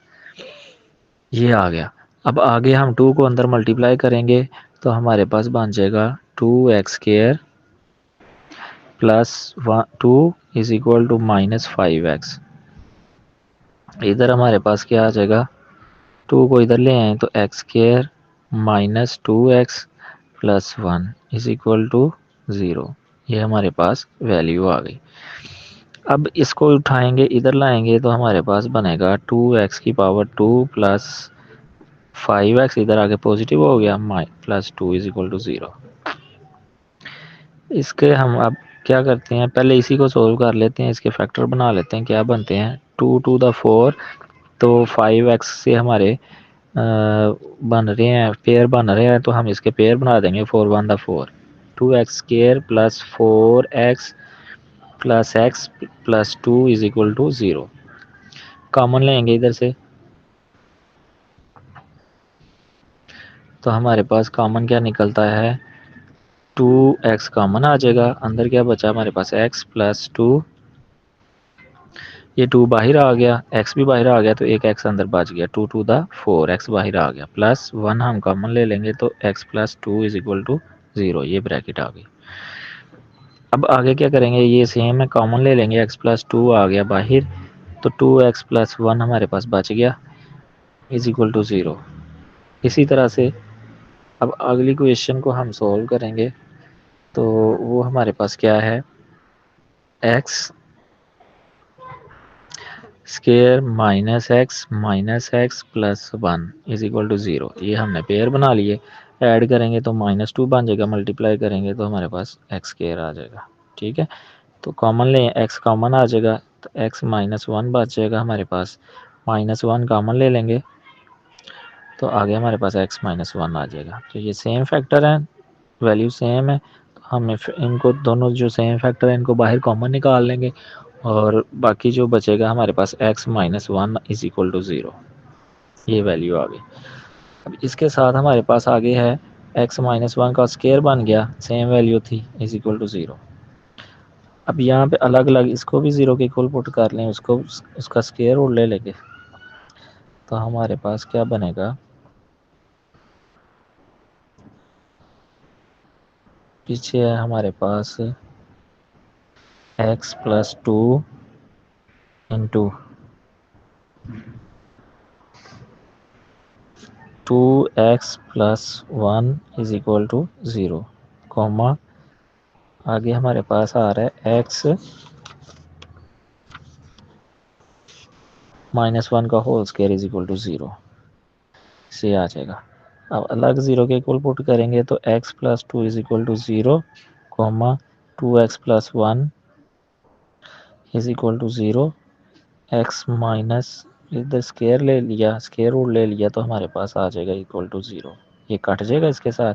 [SPEAKER 1] ये आ गया। अब आगे हम 2 को अंदर मल्टीप्लाई करेंगे तो हमारे पास बन जाएगा 2x² plus 2 is equal to -5x। इधर हमारे पास क्या आ जाएगा, 2 को इधर ले आए तो x² minus 2x plus 1 is equal to 0। ये हमारे पास वैल्यू आ गई। अब इसको उठाएंगे इधर लाएंगे तो हमारे पास बनेगा 2x की पावर 2 प्लस 5x, इधर आगे पॉजिटिव हो गया, प्लस 2 इज इक्वल टू 0। इसके हम अब क्या करते हैं, पहले इसी को सोल्व कर लेते हैं, इसके फैक्टर बना लेते हैं, क्या बनते हैं 2 टू द 4, तो 5x से हमारे बन रहे हैं पेयर बन रहे हैं, तो हम इसके पेयर बना देंगे 4 1 the 4, 2x² plus 4x plus x plus 2 is equal to 0। Common लेंगे इधर से तो हमारे पास कॉमन क्या निकलता है 2x कॉमन आ जाएगा, अंदर क्या बचा हमारे पास x प्लस 2, ये 2 बाहर आ गया, x भी बाहर आ गया तो एक x अंदर बच गया, 2 टू द 4 x बाहर आ गया, प्लस 1 हम कॉमन ले लेंगे तो x plus 2 is equal to 0। ये ब्रैकेट आ गई। अब आगे क्या करेंगे, ये सेम है, कॉमन ले लेंगे, x प्लस 2 आ गया बाहर, तो 2x प्लस 1 हमारे पास बच गया इज इक्वल टू 0। इसी तरह से अब अगली क्वेश्चन को हम सॉल्व करेंगे तो वो हमारे पास क्या है x² minus x plus 1 is equal to 0। ये हमने पेयर बना लिए।
[SPEAKER 2] ऐड करेंगे तो -2 बन जाएगा, मल्टीप्लाई करेंगे तो हमारे पास एक्स स्क्वायर आ जाएगा। ठीक है, तो कॉमन लें, एक्स कॉमन आ जाएगा तो एक्स -1 बच जाएगा हमारे पास। -1 कॉमन ले लेंगे तो आगे हमारे पास x -1 आ जाएगा। तो ये सेम फैक्टर है, वैल्यू सेम है, तो हम इनको दोनों जो सेम फैक्टर है इनको बाहर कॉमन निकाल लेंगे और बाकी जो बचेगा हमारे पास x -1 इज इक्वल टू 0, ये वैल्यू आ गई। अब इसके साथ हमारे पास आगे है x -1 का स्क्वायर बन गया, सेम वैल्यू थी, इज इक्वल टू 0। अब यहाँ पे अलग अलग इसको भी 0 के इक्वल पुट कर लें, उसका स्क्वायर रूट ले लेंगे तो हमारे पास क्या बनेगा, पीछे है हमारे पास x + 2 into 2x + 1 is equal to 0, comma आगे हमारे पास आ रहा है x -1 का whole square is equal to 0, से आ जाएगा। अब अलग 0 के इक्वल पुट करेंगे तो x + 2 is equal to 0, comma 2x + 1 is equal to 0, x minus इधर स्क्वायर ले लिया, स्क्वायर रूट ले लिया तो हमारे पास आ जाएगा इक्वल टू 0, ये कट जाएगा इसके साथ,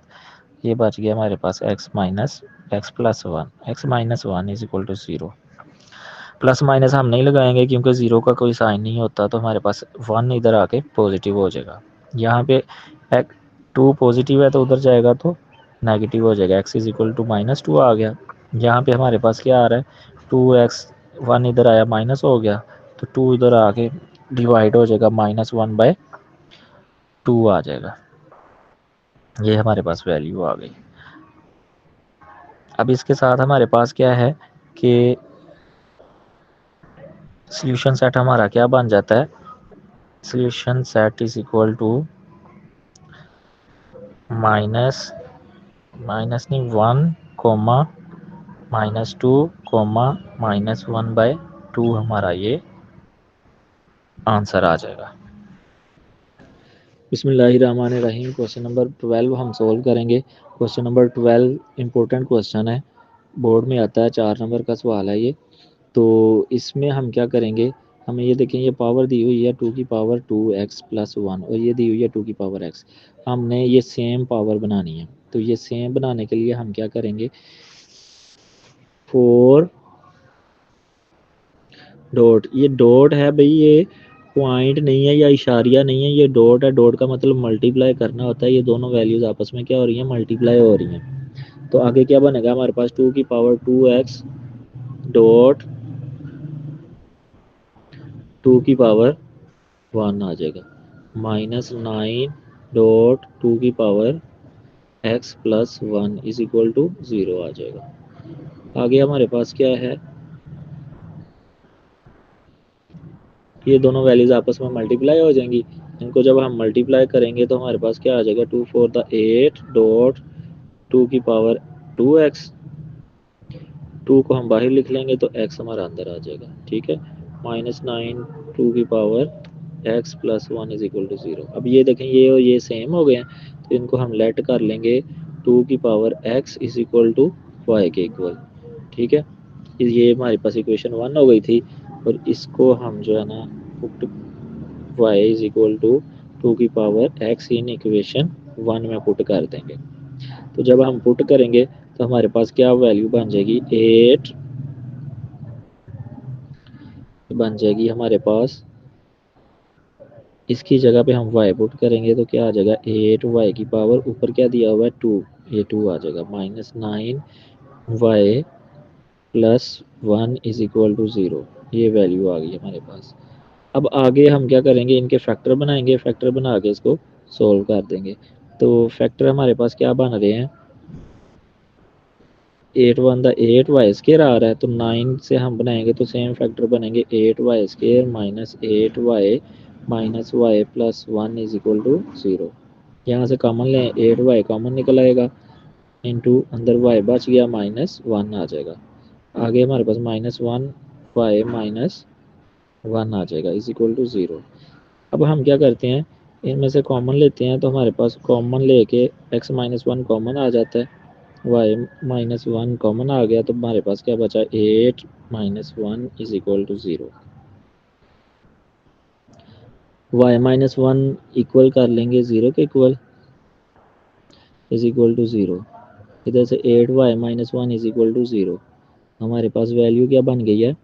[SPEAKER 2] ये बच गया हमारे पास x + 1 x -1 is equal to 0। Plus minus हम नहीं लगाएंगे क्योंकि 0 का कोई साइन नहीं होता, तो हमारे पास 1 इधर आके पॉजिटिव हो जाएगा। यहाँ पे 2 पॉजिटिव है तो उधर जाएगा तो नेगेटिव हो जाएगा, x इज इक्वल टू -2 आ गया। यहाँ पे हमारे पास क्या आ रहा है, 2x, 1 इधर आया माइनस हो गया तो 2 इधर आके डिवाइड हो जाएगा, -1/2 आ जाएगा। ये हमारे पास वैल्यू आ गई। अब इसके साथ हमारे पास क्या है कि सॉल्यूशन सेट हमारा क्या बन जाता है, solution set is equal to minus नहीं 1, -2, -1/2 हमारा ये आंसर आ जाएगा। बिस्मिल्लाहिर्रहमानिर्रहीम। क्वेश्चन नंबर 12 हम सोल्व करेंगे। क्वेश्चन नंबर 12 इंपॉर्टेंट क्वेश्चन है, बोर्ड में आता है, 4 नंबर का सवाल है ये। तो इसमें हम क्या करेंगे, हमें ये देखें, ये पावर दी हुई है 2 की पावर 2x + 1 और ये दी हुई है 2 की पावर x। हमने ये सेम पावर बनानी है, तो ये सेम बनाने के लिए हम क्या करेंगे, 4 डॉट, ये डॉट है भाई, ये पॉइंट नहीं है या इशारिया नहीं है, ये डॉट है। डॉट का मतलब मल्टीप्लाई करना होता है, ये दोनों वैल्यूज आपस में क्या हो रही हैं, मल्टीप्लाई हो रही हैं। तो आगे क्या बनेगा हमारे पास, 2 की पावर 2x डॉट 2 की पावर 1 आ जाएगा, -9 डॉट 2 की power x + 1 is equal to 0 आ जाएगा। आगे हमारे पास क्या है, ये दोनों वैल्यूज आपस में मल्टीप्लाई हो जाएंगी। इनको जब हम मल्टीप्लाई करेंगे तो हमारे पास क्या आ जाएगा, 2 4 द 8 डॉट 2 की पावर 2x, 2 को हम बाहर लिख लेंगे तो x हमारा अंदर आ जाएगा। ठीक है, -9 2 की power x + 1 is equal to 0। अब ये देखें, ये और ये सेम हो गए हैं तो इनको हम लेट कर लेंगे 2 की power x is equal to y के इक्वल। ठीक है, ये हमारे पास इक्वेशन 1 हो गई थी और इसको हम जो है ना put y is equal to 2 की पावर x इन इक्वेशन 1 में पुट कर देंगे। तो जब हम पुट करेंगे तो हमारे पास क्या वैल्यू बन जाएगी, 8 बन जाएगी हमारे पास। इसकी जगह पे हम y पुट करेंगे तो क्या आ जाएगा, 8y की पावर ऊपर क्या दिया हुआ है 2, ये 2 आ जाएगा, -9y + 1 इज इक्वल टू 0। ये वैल्यू आ गई हमारे पास। अब आगे हम क्या करेंगे, इनके फैक्टर बनाएंगे, फैक्टर बना के इसको सोल्व कर देंगे। तो फैक्टर हमारे पास क्या बन रहे हैं, 8 1 द 8y स्क्वायर आ रहा है तो 9 से हम बनाएंगे तो सेम फैक्टर बनेंगे, 8y square -8y -y + 1 is equal to 0। यहाँ से कॉमन लें, 8y कॉमन निकल आएगा, इंटू अंदर y बच गया, -1 आ जाएगा। आगे हमारे पास -1y -1 आ जाएगा इज इक्वल टू 0। अब हम क्या करते हैं, इनमें से कॉमन लेते हैं तो हमारे पास कॉमन लेके x माइनस वन कॉमन आ जाता है, y माइनस वन कॉमन आ गया, तो हमारे पास क्या बचा 8 minus one is equal to 0। y minus one equal कर लेंगे 0 के इक्वल, इज इक्वल टू 0। इधर से 8y minus one is equal to 0। हमारे पास वैल्यू क्या बन गई है,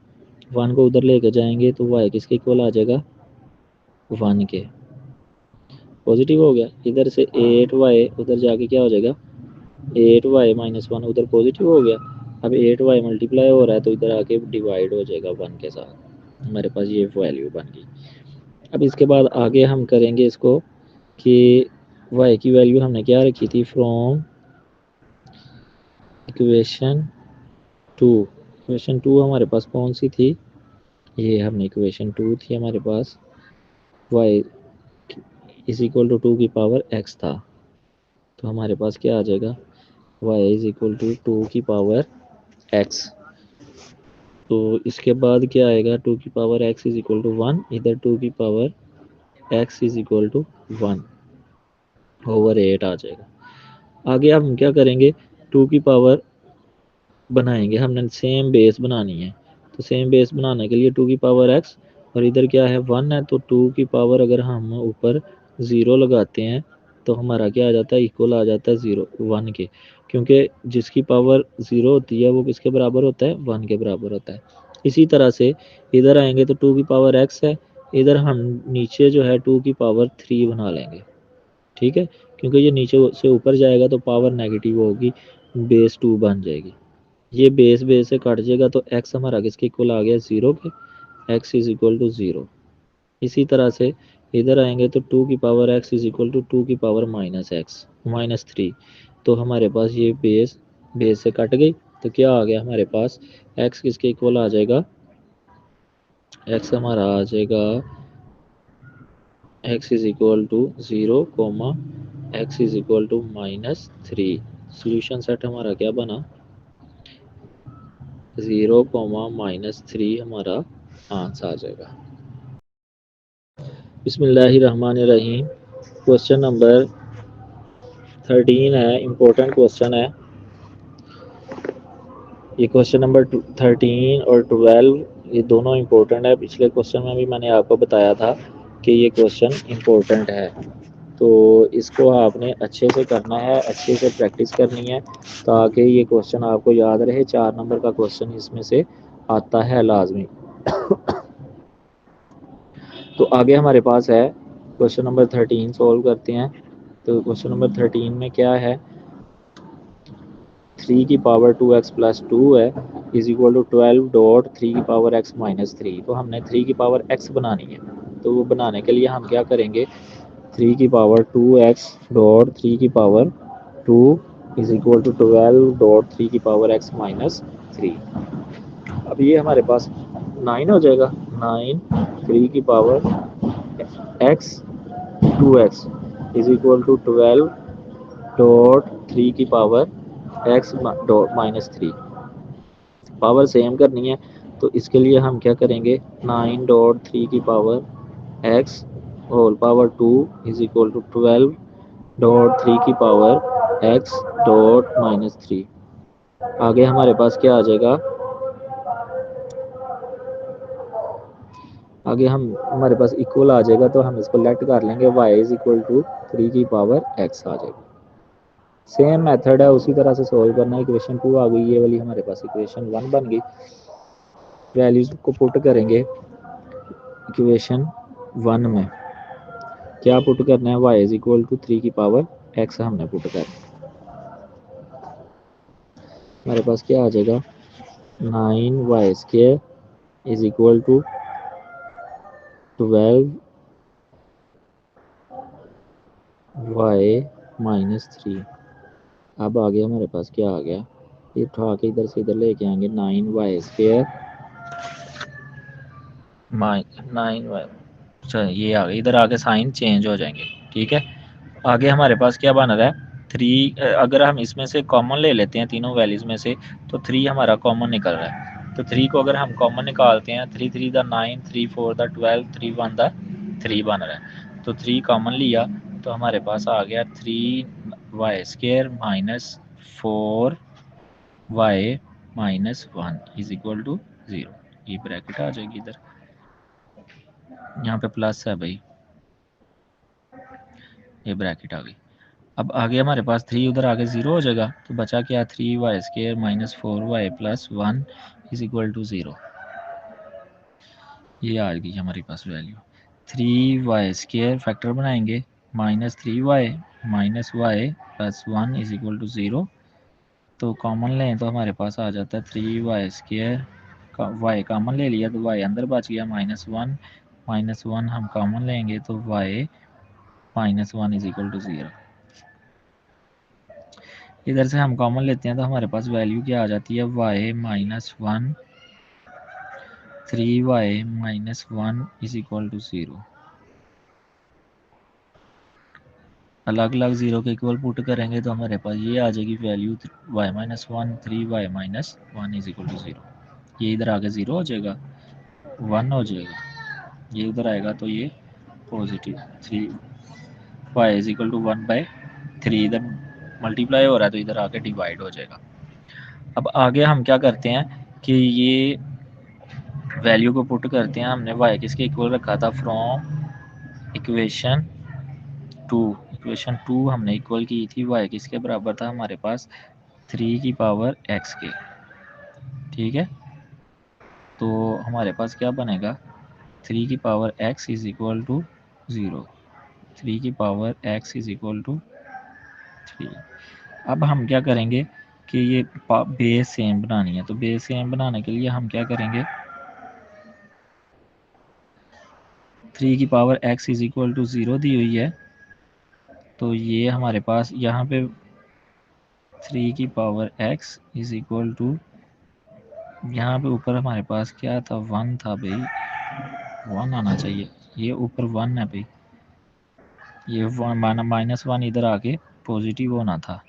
[SPEAKER 2] 1 को उधर लेके जाएंगे तो y किसके इक्वल आ जाएगा, 1 के। पॉजिटिव हो गया। इधर से 8y उधर जाके क्या हो जाएगा, 8y माइनस वन उधर पॉजिटिव हो गया। अब 8y मल्टीप्लाई हो रहा है तो इधर आके डिवाइड हो जाएगा 1 के साथ। हमारे पास ये वैल्यू बन गई। अब इसके बाद आगे हम करेंगे इसको कि y की वैल्यू हमने क्या रखी थी, फ्रॉम इक्वेशन 2। इक्वेशन 2 हमारे पास कौन सी थी, ये हमने इक्वेशन 2 थी हमारे पास, y इज इक्वल टू 2 की पावर x था। तो हमारे पास क्या आ जाएगा, y इज इक्वल टू 2 की पावर x। तो इसके बाद क्या आएगा, 2 की power x is equal to 1, इधर 2 की power x is equal to 1 over 8 आ जाएगा। आगे हम क्या करेंगे, 2 की पावर बनाएंगे, हमने सेम बेस बनानी है। तो सेम बेस बनाने के लिए 2 की पावर x और इधर क्या है 1 है, तो 2 की पावर अगर हम ऊपर 0 लगाते हैं तो हमारा क्या आ जाता है, इक्वल आ जाता है 0 1 के, क्योंकि जिसकी पावर 0 होती है वो किसके बराबर होता है, 1 के बराबर होता है। इसी तरह से इधर आएंगे तो 2 की पावर x है, इधर हम नीचे जो है 2 की पावर 3 बना लेंगे, ठीक है, क्योंकि ये नीचे से ऊपर जाएगा तो पावर नेगेटिव होगी, बेस 2 बन जाएगी। ये बेस बेस से कट जाएगा तो x हमारा किसके इक्वल आ गया, 0 के, x इज इक्वल टू 0। इसी तरह से इधर आएंगे तो 2 की power x is equal to 2 की पावर माइनस एक्स माइनस 3। तो हमारे पास ये बेस बेस से कट गई, तो क्या आ गया हमारे पास, x किसके इक्वल आ जाएगा, x हमारा आ जाएगा x is equal to 0 comma x is equal to minus 3। Solution set हमारा क्या बना, 0 कोमा माइनस 3 हमारा आंसर आ जाएगा। बिस्मिल्लाहिर्रहमानिर्रहीम। क्वेश्चन नंबर 13 है, इम्पोर्टेंट क्वेश्चन है ये। क्वेश्चन नंबर 13 और 12 ये दोनों इम्पोर्टेंट है। पिछले क्वेश्चन में भी मैंने आपको बताया था कि ये क्वेश्चन इम्पोर्टेंट है, तो इसको आपने अच्छे से करना है, अच्छे से प्रैक्टिस करनी है ताकि ये क्वेश्चन आपको याद रहे। 4 नंबर का क्वेश्चन इसमें से आता है लाजमी। तो आगे हमारे पास है क्वेश्चन नंबर 13 सॉल्व करते हैं। तो क्वेश्चन नंबर 13 में क्या है, 3 की पावर 2x प्लस 2 है इज इक्वल टू 12 डॉट 3 की पावर x माइनस 3। तो हमने 3 की पावर x बनानी है, तो वो बनाने के लिए हम क्या करेंगे, 3 की पावर 2x डॉट 3 की power 2 is equal to 12 dot 3 की पावर x माइनस 3। अब ये हमारे पास 9 हो जाएगा, 9 3 की power x 2x is equal to 12 dot 3 की power x dot minus 3। Power same करनी है तो इसके लिए हम क्या करेंगे, 9 डॉट 3 की power x whole power 2 is equal to 12 dot 3 की पावर x डॉट माइनस 3। आगे हमारे पास क्या आ जाएगा, आगे हम हमारे पास इक्वल आ जाएगा तो हम इसको लेट कर लेंगे, y इज इक्वल टू 3 की पावर x आ जाएगा। सेम मेथड है, उसी तरह से सोल्व करना है। इक्वेशन 2 आ गई, ये वाली हमारे पास इक्वेशन 1 बन गई। वैल्यूज को पुट करेंगे इक्वेशन 1 में, क्या पुट करना है, y इज इक्वल टू 3 की पावर x हमने पुट करना। हमारे पास क्या आ जाएगा, 9y square is equal to 12y minus 3। अब आगे हमारे पास क्या आ गया, ये उठा के इधर से इधर लेके आएंगे, 9y स्क्वायर 9y, अच्छा ये आ गया, इधर आके साइन चेंज हो जाएंगे, ठीक है। आगे हमारे पास क्या बन रहा है, 3, अगर हम इसमें से कॉमन ले लेते हैं तीनों वैल्यूज में से तो 3 हमारा कॉमन निकल रहा है। तो 3 को अगर हम कॉमन निकालते हैं, 3 3 द 9, 3 4 द 12, 3 1 द 3 बन रहा है। तो 3 कॉमन लिया तो हमारे पास आ गया 3y² minus 4y minus 1 is equal to 0। ये ब्रैकेट आ जाएगी इधर, यहाँ पे प्लस है भाई, ये ब्रैकेट आ गई। अब आगे हमारे पास 3 उधर आगे 0 हो जाएगा, तो बचा क्या 3y² minus 4y plus 1 is equal to 0। ये आ गई हमारे पास वैल्यू। 3y² फैक्टर बनाएंगे, minus 3y minus y plus 1 is equal to 0। तो कॉमन लें तो हमारे पास आ जाता है 3y² y कॉमन ले लिया तो y अंदर बच गया, माइनस 1 हम कॉमन लेंगे तो y minus 1 is equal to 0। इधर से हम कॉमन लेते हैं तो हमारे पास वैल्यू क्या आ जाती है, y minus 1 3y minus 1 is equal to 0। अलग अलग 0 के इक्वल पुट करेंगे तो हमारे पास ये आ जाएगी value y minus 1 3y minus 1 is equal to 0। ये इधर आगे 0 हो जाएगा, 1 हो जाएगा, ये उधर आएगा तो ये positive 3y is equal to 1/3, इधर मल्टीप्लाई हो रहा है तो इधर आके डिवाइड हो जाएगा। अब आगे हम क्या करते हैं कि ये वैल्यू को पुट करते हैं, हमने y किसके इक्वल रखा था, फ्रॉम इक्वेशन 2 हमने इक्वल की थी, y किसके बराबर था हमारे पास 3 की पावर x के। ठीक है, तो हमारे पास क्या बनेगा 3 की power x is equal to 0, 3 की power x is equal to 3। अब हम क्या करेंगे कि ये बेस सेम बनानी है, तो बेस सेम बनाने के लिए हम क्या करेंगे 3 की power x is equal to 0 दी हुई है, तो ये हमारे पास यहाँ पे 3 की power x is equal to, यहाँ पे ऊपर हमारे पास क्या था 1 था भाई, 1 आना चाहिए, ये ऊपर 1 है भाई, ये माइनस 1 इधर आके पॉजिटिव होना था,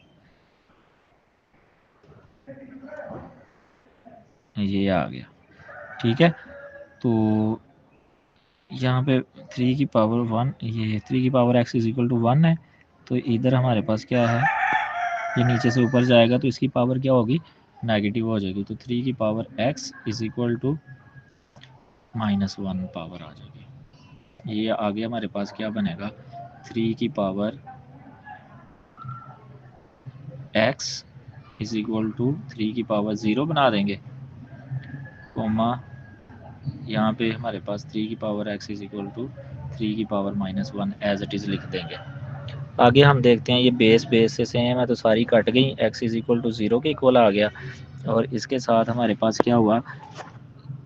[SPEAKER 2] ये आ गया। ठीक है, तो यहाँ पे 3 की पावर 1, ये 3 की power x is equal to 1 है, तो इधर हमारे पास क्या है, ये नीचे से ऊपर जाएगा तो इसकी पावर क्या होगी, नेगेटिव हो जाएगी, तो 3 की power x is equal to -1 power आ जाएगी। ये आगे हमारे पास क्या बनेगा 3 की power x is equal to 3 की पावर 0 बना देंगे, कोमा यहाँ पे हमारे पास 3 की power x is equal to 3 की पावर -1 एज इट इज़ लिख देंगे। आगे हम देखते हैं, ये बेस से सेम है तो सारी कट गई, x इज इक्वल टू 0 के इक्वल आ गया, और इसके साथ हमारे पास क्या हुआ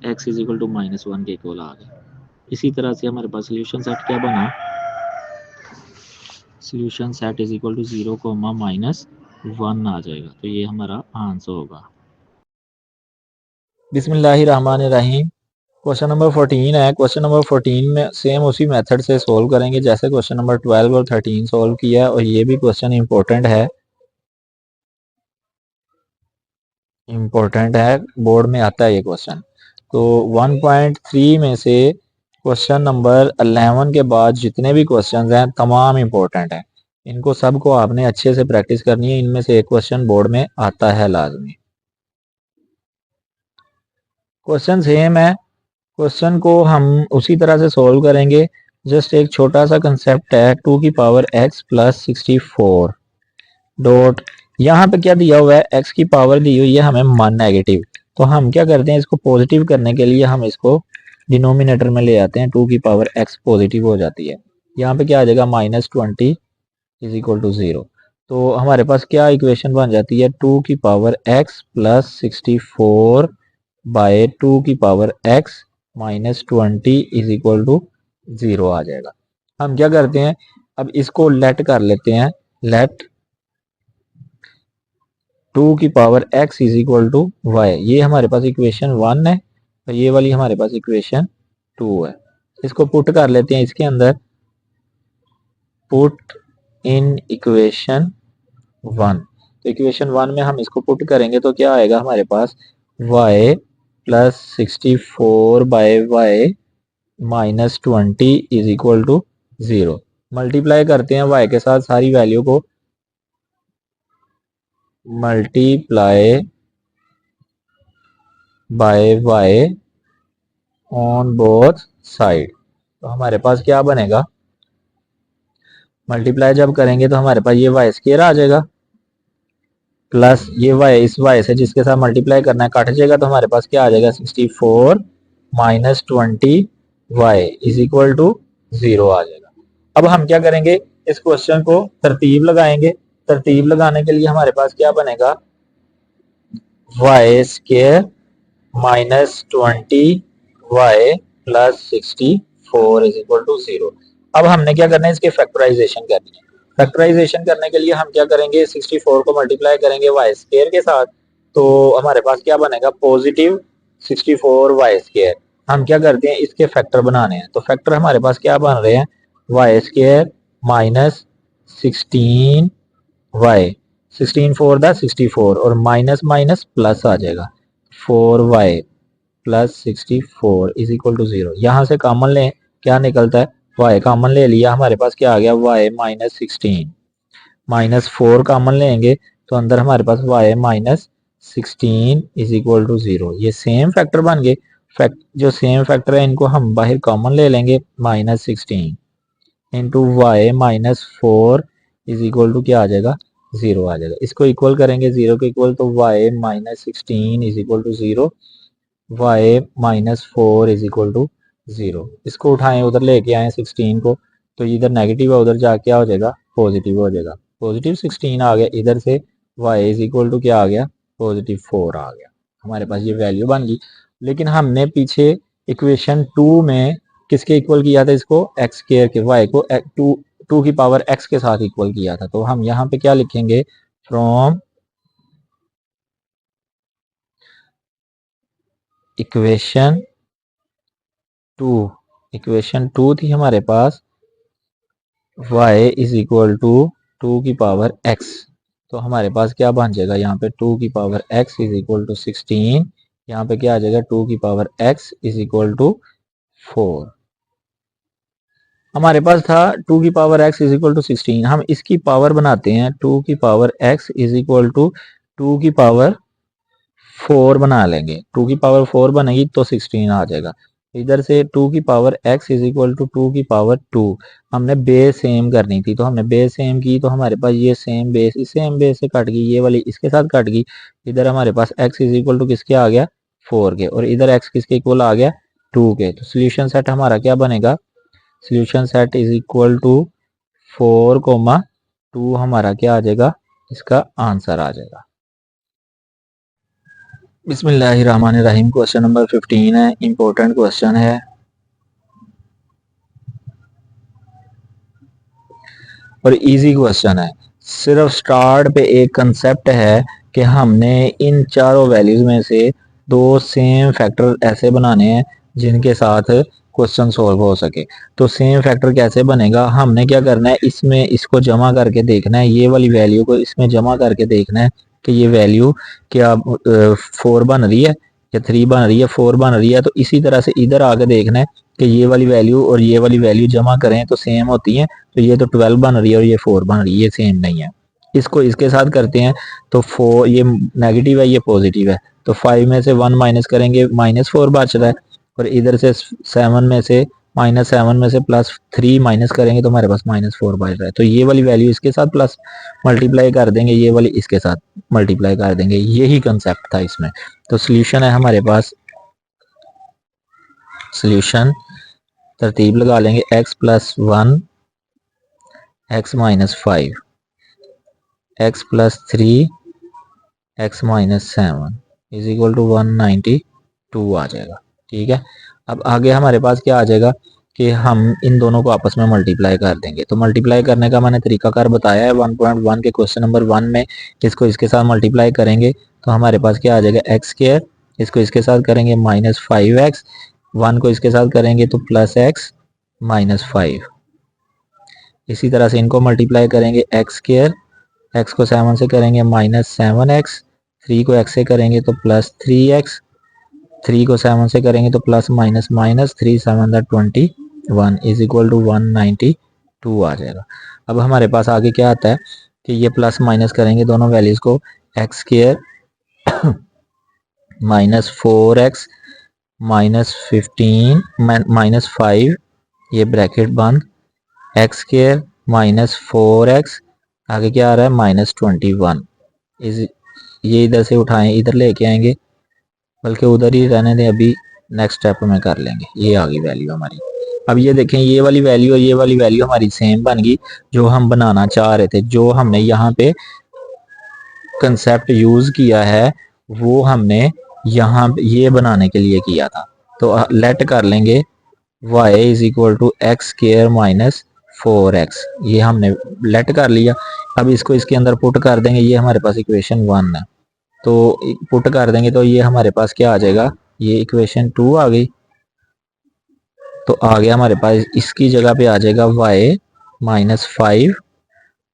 [SPEAKER 2] x इज इक्वल टू -1 के इक्वल आ गया। इसी तरह से हमारे पास सोल्यूशन सेट क्या बना, solution set is equal to 0, -1 आ जाएगा, तो ये हमारा आंसर होगा।
[SPEAKER 1] बिस्मिल्लाहिर्रहमानिर्रहीम। क्वेश्चन नंबर 14 है। क्वेश्चन नंबर 14 में सेम उसी मेथड से सोल्व करेंगे जैसे क्वेश्चन नंबर 12 और 13 सोल्व किया है, और ये भी क्वेश्चन इंपॉर्टेंट है, बोर्ड में आता है ये क्वेश्चन। तो 1.3 में से क्वेश्चन नंबर 11 के बाद जितने भी क्वेश्चन हैं तमाम इंपॉर्टेंट हैं, इनको सबको आपने अच्छे से प्रैक्टिस करनी है, इनमें से एक क्वेश्चन बोर्ड में आता है लाजमी। क्वेश्चन सेम है, क्वेश्चन को हम उसी तरह से सोल्व करेंगे, जस्ट एक छोटा सा कंसेप्ट है 2 की पावर x प्लस 64 डॉट, यहाँ पे क्या दिया हुआ है x की पावर दी हुई है हमें नेगेटिव, तो हम क्या करते हैं इसको पॉजिटिव करने के लिए हम इसको डिनोमिनेटर में ले आते हैं, 2 की पावर x पॉजिटिव हो जाती है, यहाँ पे क्या आ जाएगा -20 इज इक्वल टू 0। तो हमारे पास क्या इक्वेशन बन जाती है 2 की पावर x प्लस 64 बाय 2 की power x -20 is equal to 0 आ जाएगा। हम क्या करते हैं अब इसको लेट कर लेते हैं, लेट 2 की power x is equal to y, ये हमारे पास इक्वेशन 1 है और ये वाली हमारे पास इक्वेशन 2 है। इसको पुट कर लेते हैं इसके अंदर, पुट इन इक्वेशन 1, तो इक्वेशन 1 में हम इसको पुट करेंगे तो क्या आएगा हमारे पास y plus 64 by y -20 is equal to 0। Multiply करते हैं y के साथ सारी वैल्यू को, multiply by y on both side. तो हमारे पास क्या बनेगा, मल्टीप्लाई जब करेंगे तो हमारे पास ये y स्क्वायर आ जाएगा, प्लस ये y इस y से जिसके साथ मल्टीप्लाई करना है काट जाएगा, तो हमारे पास क्या आ जाएगा 64 minus 20y is equal to 0 आ जाएगा। अब हम क्या करेंगे, इस क्वेश्चन को तरतीब लगाएंगे। तरतीब लगाने के लिए हमारे पास क्या बनेगा, y square minus 20y plus 64 is equal to 0। अब हमने क्या करना है, इसके फैक्टराइजेशन करनी है। फैक्टराइजेशन करने के लिए हम क्या करेंगे, 64 को मल्टीप्लाई करेंगे y स्क्वायर के साथ, तो हमारे पास क्या बनेगा, पॉजिटिव 64y स्क्वायर। हम क्या करते हैं, इसके फैक्टर बनाने हैं, तो फैक्टर हमारे पास क्या बन रहे हैं, y square minus 16y, 16 four the 64 और माइनस माइनस प्लस आ जाएगा 4y plus 64 is equal to 0। यहाँ से कॉमन लें, क्या निकलता है, y कॉमन ले लिया, हमारे पास क्या आ गया, y माइनस 16 माइनस 4 कॉमन लेंगे तो अंदर हमारे पास y minus 16 is equal to 0। ये सेम फैक्टर बन गए। जो सेम फैक्टर है इनको हम बाहर कॉमन ले लेंगे, minus 16 into y minus 4 is equal to क्या आ जाएगा, 0 आ जाएगा। इसको इक्वल करेंगे 0 के इक्वल, तो y minus 16 is equal to 0, y minus 4 is equal to 0। इसको उठाएं, उधर लेके आए 16 को, तो इधर नेगेटिव है, उधर जाके क्या हो जाएगा, पॉजिटिव हो जाएगा। पॉजिटिव 16 आ गया, इधर से y इज इक्वल टू क्या आ गया, पॉजिटिव 4 आ गया। हमारे पास ये वैल्यू बन गई। लेकिन हमने पीछे इक्वेशन 2 में किसके इक्वल किया था, इसको एक्स स्क्वायर के, y को 2 की पावर x के साथ इक्वल किया था। तो हम यहाँ पे क्या लिखेंगे, फ्रॉम इक्वेशन 2, इक्वेशन 2 थी हमारे पास y इज इक्वल टू 2 की पावर x, तो हमारे पास क्या बन जाएगा, यहाँ पे 2 की power x is equal to 16, यहाँ पे क्या आ जाएगा, 2 की power x is equal to 4। हमारे पास था 2 की power x is equal to 16, हम इसकी पावर बनाते हैं, 2 की power x is equal to 2 की पावर 4 बना लेंगे। 2 की पावर 4 बनेगी तो 16 आ जाएगा। इधर से 2 की power x is equal to 2 की पावर 2, हमने बेस सेम करनी थी, तो हमने बेस सेम की, तो हमारे पास ये सेम बेस इस सेम बेस से कट गई, ये वाली इसके साथ कट गई। इधर हमारे पास x इज इक्वल टू किसके आ गया, 4 के, और इधर x किसके इक्वल आ गया, 2 के। तो सोल्यूशन सेट हमारा क्या बनेगा, solution set is equal to 4,2 हमारा क्या आ जाएगा, इसका आंसर आ जाएगा। बिस्मिल्लाहिर्रहमानिर्रहीम। क्वेश्चन नंबर 15 है, इंपॉर्टेंट क्वेश्चन है और इजी क्वेश्चन है। सिर्फ स्टार्ट पे एक कंसेप्ट है कि हमने इन चारों वैल्यूज में से दो सेम फैक्टर ऐसे बनाने हैं जिनके साथ क्वेश्चन सॉल्व हो सके। तो सेम फैक्टर कैसे बनेगा, हमने क्या करना है, इसमें इसको जमा करके देखना है, ये वाली वैल्यू को इसमें जमा करके देखना है कि ये वैल्यू क्या 4 बन रही है या 3 बन रही है, 4 बन रही है। तो इसी तरह से इधर आगे देखना है कि ये वाली वैल्यू और ये वाली वैल्यू जमा करें तो सेम होती है, तो ये तो 12 बन रही है और ये 4 बन रही है, ये सेम नहीं है। इसको इसके साथ करते हैं तो 4, ये नेगेटिव है ये पॉजिटिव है, तो 5 में से 1 माइनस करेंगे -4 बच रहा है, और इधर से 7 में से -7 में से +3 माइनस करेंगे तो हमारे पास -4 बच रहा है। तो ये वाली वैल्यू इसके साथ प्लस मल्टीप्लाई कर देंगे, ये वाली इसके साथ मल्टीप्लाई कर देंगे, यही कंसेप्ट था इसमें। तो सोल्यूशन है हमारे पास, सोल्यूशन तरतीब लगा लेंगे, x plus 1 x minus 5 x plus 3 x minus 7 is equal to 192 आ जाएगा। ठीक है, अब आगे हमारे पास क्या आ जाएगा कि हम इन दोनों को आपस में मल्टीप्लाई कर देंगे। तो मल्टीप्लाई करने का मैंने तरीकाकार बताया है 1.1 के क्वेश्चन नंबर 1 में। इसको इसके साथ मल्टीप्लाई करेंगे तो हमारे पास क्या आ जाएगा, एक्स स्क्वायर, इसको इसके साथ करेंगे -5x, 1 को इसके साथ करेंगे तो +x -5। इसी तरह से इनको मल्टीप्लाई करेंगे, एक्स स्क्वायर, x को 7 से करेंगे -7x, 3 को x से करेंगे तो +3x, 3 को 7 से करेंगे तो plus minus minus 3 7 21 is equal to 192 2 आ जाएगा। अब हमारे पास आगे क्या आता है कि ये प्लस माइनस करेंगे दोनों वैल्यूज को, x square minus 4x minus 15 minus 5, ये ब्रैकेट बंद, एक्स स्क्वायर माइनस 4x, आगे क्या आ रहा है माइनस 21, ये इधर से उठाएं इधर लेके आएंगे, बल्कि उधर ही रहने दें, अभी नेक्स्ट स्टेप में कर लेंगे। ये आ गई वैल्यू हमारी। अब ये देखें ये वाली वैल्यू और ये वाली वैल्यू हमारी सेम बन गई, जो हम बनाना चाह रहे थे, जो हमने यहाँ पे कंसेप्ट यूज किया है वो हमने यहाँ ये बनाने के लिए किया था। तो लेट कर लेंगे y is equal to x square minus 4x, ये हमने लेट कर लिया। अब इसको इसके अंदर पुट कर देंगे, ये हमारे पास इक्वेशन 1 है, तो पुट कर देंगे तो ये हमारे पास क्या आ जाएगा, ये इक्वेशन 2 आ गई। तो आ गया हमारे पास, इसकी जगह पे आ जाएगा y माइनस 5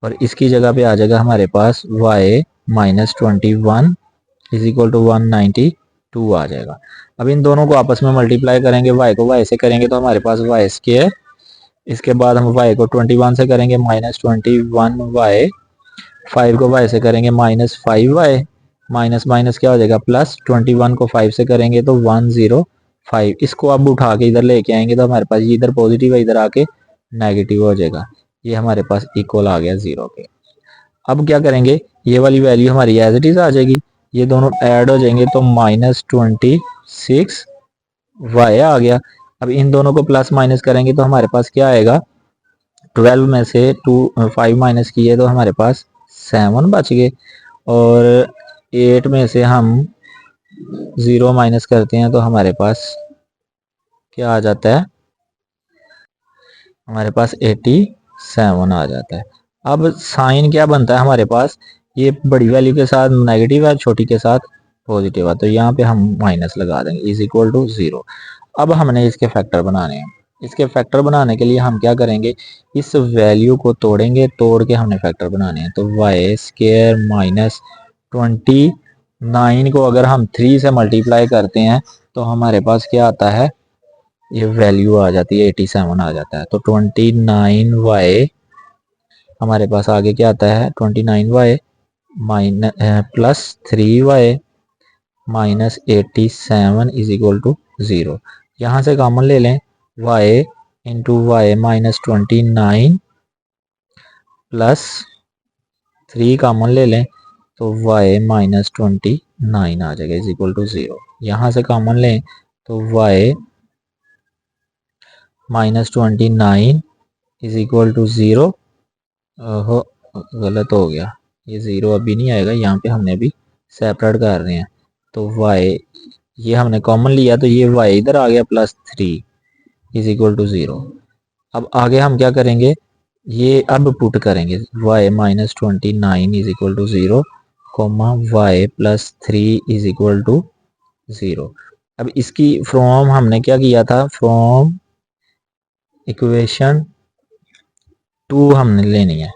[SPEAKER 1] और इसकी जगह पे आ जाएगा हमारे पास y minus 21 is equal to 192 आ जाएगा। अब इन दोनों को आपस में मल्टीप्लाई करेंगे, y को y से करेंगे तो हमारे पास y स्क्वायर, इसके बाद हम y को 21 से करेंगे माइनस 21y, 5 को y से करेंगे माइनस 5y, माइनस माइनस क्या हो जाएगा प्लस, 21 को 5 से करेंगे तो 105, इसको अब उठा के इधर लेके आएंगे तो हमारे पास ये इधर पॉजिटिव है, इधर आके नेगेटिव हो जाएगा, ये हमारे पास इक्वल आ गया 0 के। अब क्या करेंगे, ये वाली वैल्यू हमारी एज इट इज आ जाएगी, ये दोनों ऐड हो जाएंगे तो माइनस 26 वाई आ गया। अब इन दोनों को प्लस माइनस करेंगे तो हमारे पास क्या आएगा, 12 में से 5 माइनस किए तो हमारे पास 7 बच गए, और 8 में से हम 0 माइनस करते हैं तो हमारे पास क्या आ जाता है, हमारे पास 87 आ जाता है। अब साइन क्या बनता है हमारे पास, ये बड़ी वैल्यू के साथ नेगेटिव है, छोटी के साथ पॉजिटिव है, तो यहाँ पे हम माइनस लगा देंगे इज इक्वल टू 0। अब हमने इसके फैक्टर बनाने हैं, इसके फैक्टर बनाने के लिए हम क्या करेंगे, इस वैल्यू को तोड़ेंगे, तोड़ के हमने फैक्टर बनाने हैं। तो वाई स्क्वायर माइनस 29 को अगर हम 3 से मल्टीप्लाई करते हैं तो हमारे पास क्या आता है, ये वैल्यू आ जाती है 87 आ जाता है। तो 29y हमारे पास आगे क्या आता है, 29y minus plus 3y minus 87 is equal to 0। यहाँ से कॉमन ले लें, y into y minus 29 plus 3 common ले लें तो y माइनस 29 आ जाएगा इज इक्वल टू 0। यहाँ से कॉमन लें तो y minus 29 is equal to 0, गलत हो गया, ये 0 अभी नहीं आएगा, यहाँ पे हमने अभी सेपरेट कर रहे हैं। तो y ये हमने कॉमन लिया तो ये y इधर आ गया प्लस 3 इज इक्वल टू 0। अब आगे हम क्या करेंगे, ये अब पुट करेंगे y minus 29 is equal to 0 comma y plus 3 is equal to 0। अब इसकी फ्रॉम हमने क्या किया था, फ्रॉम इक्वेशन 2 हमने लेनी है।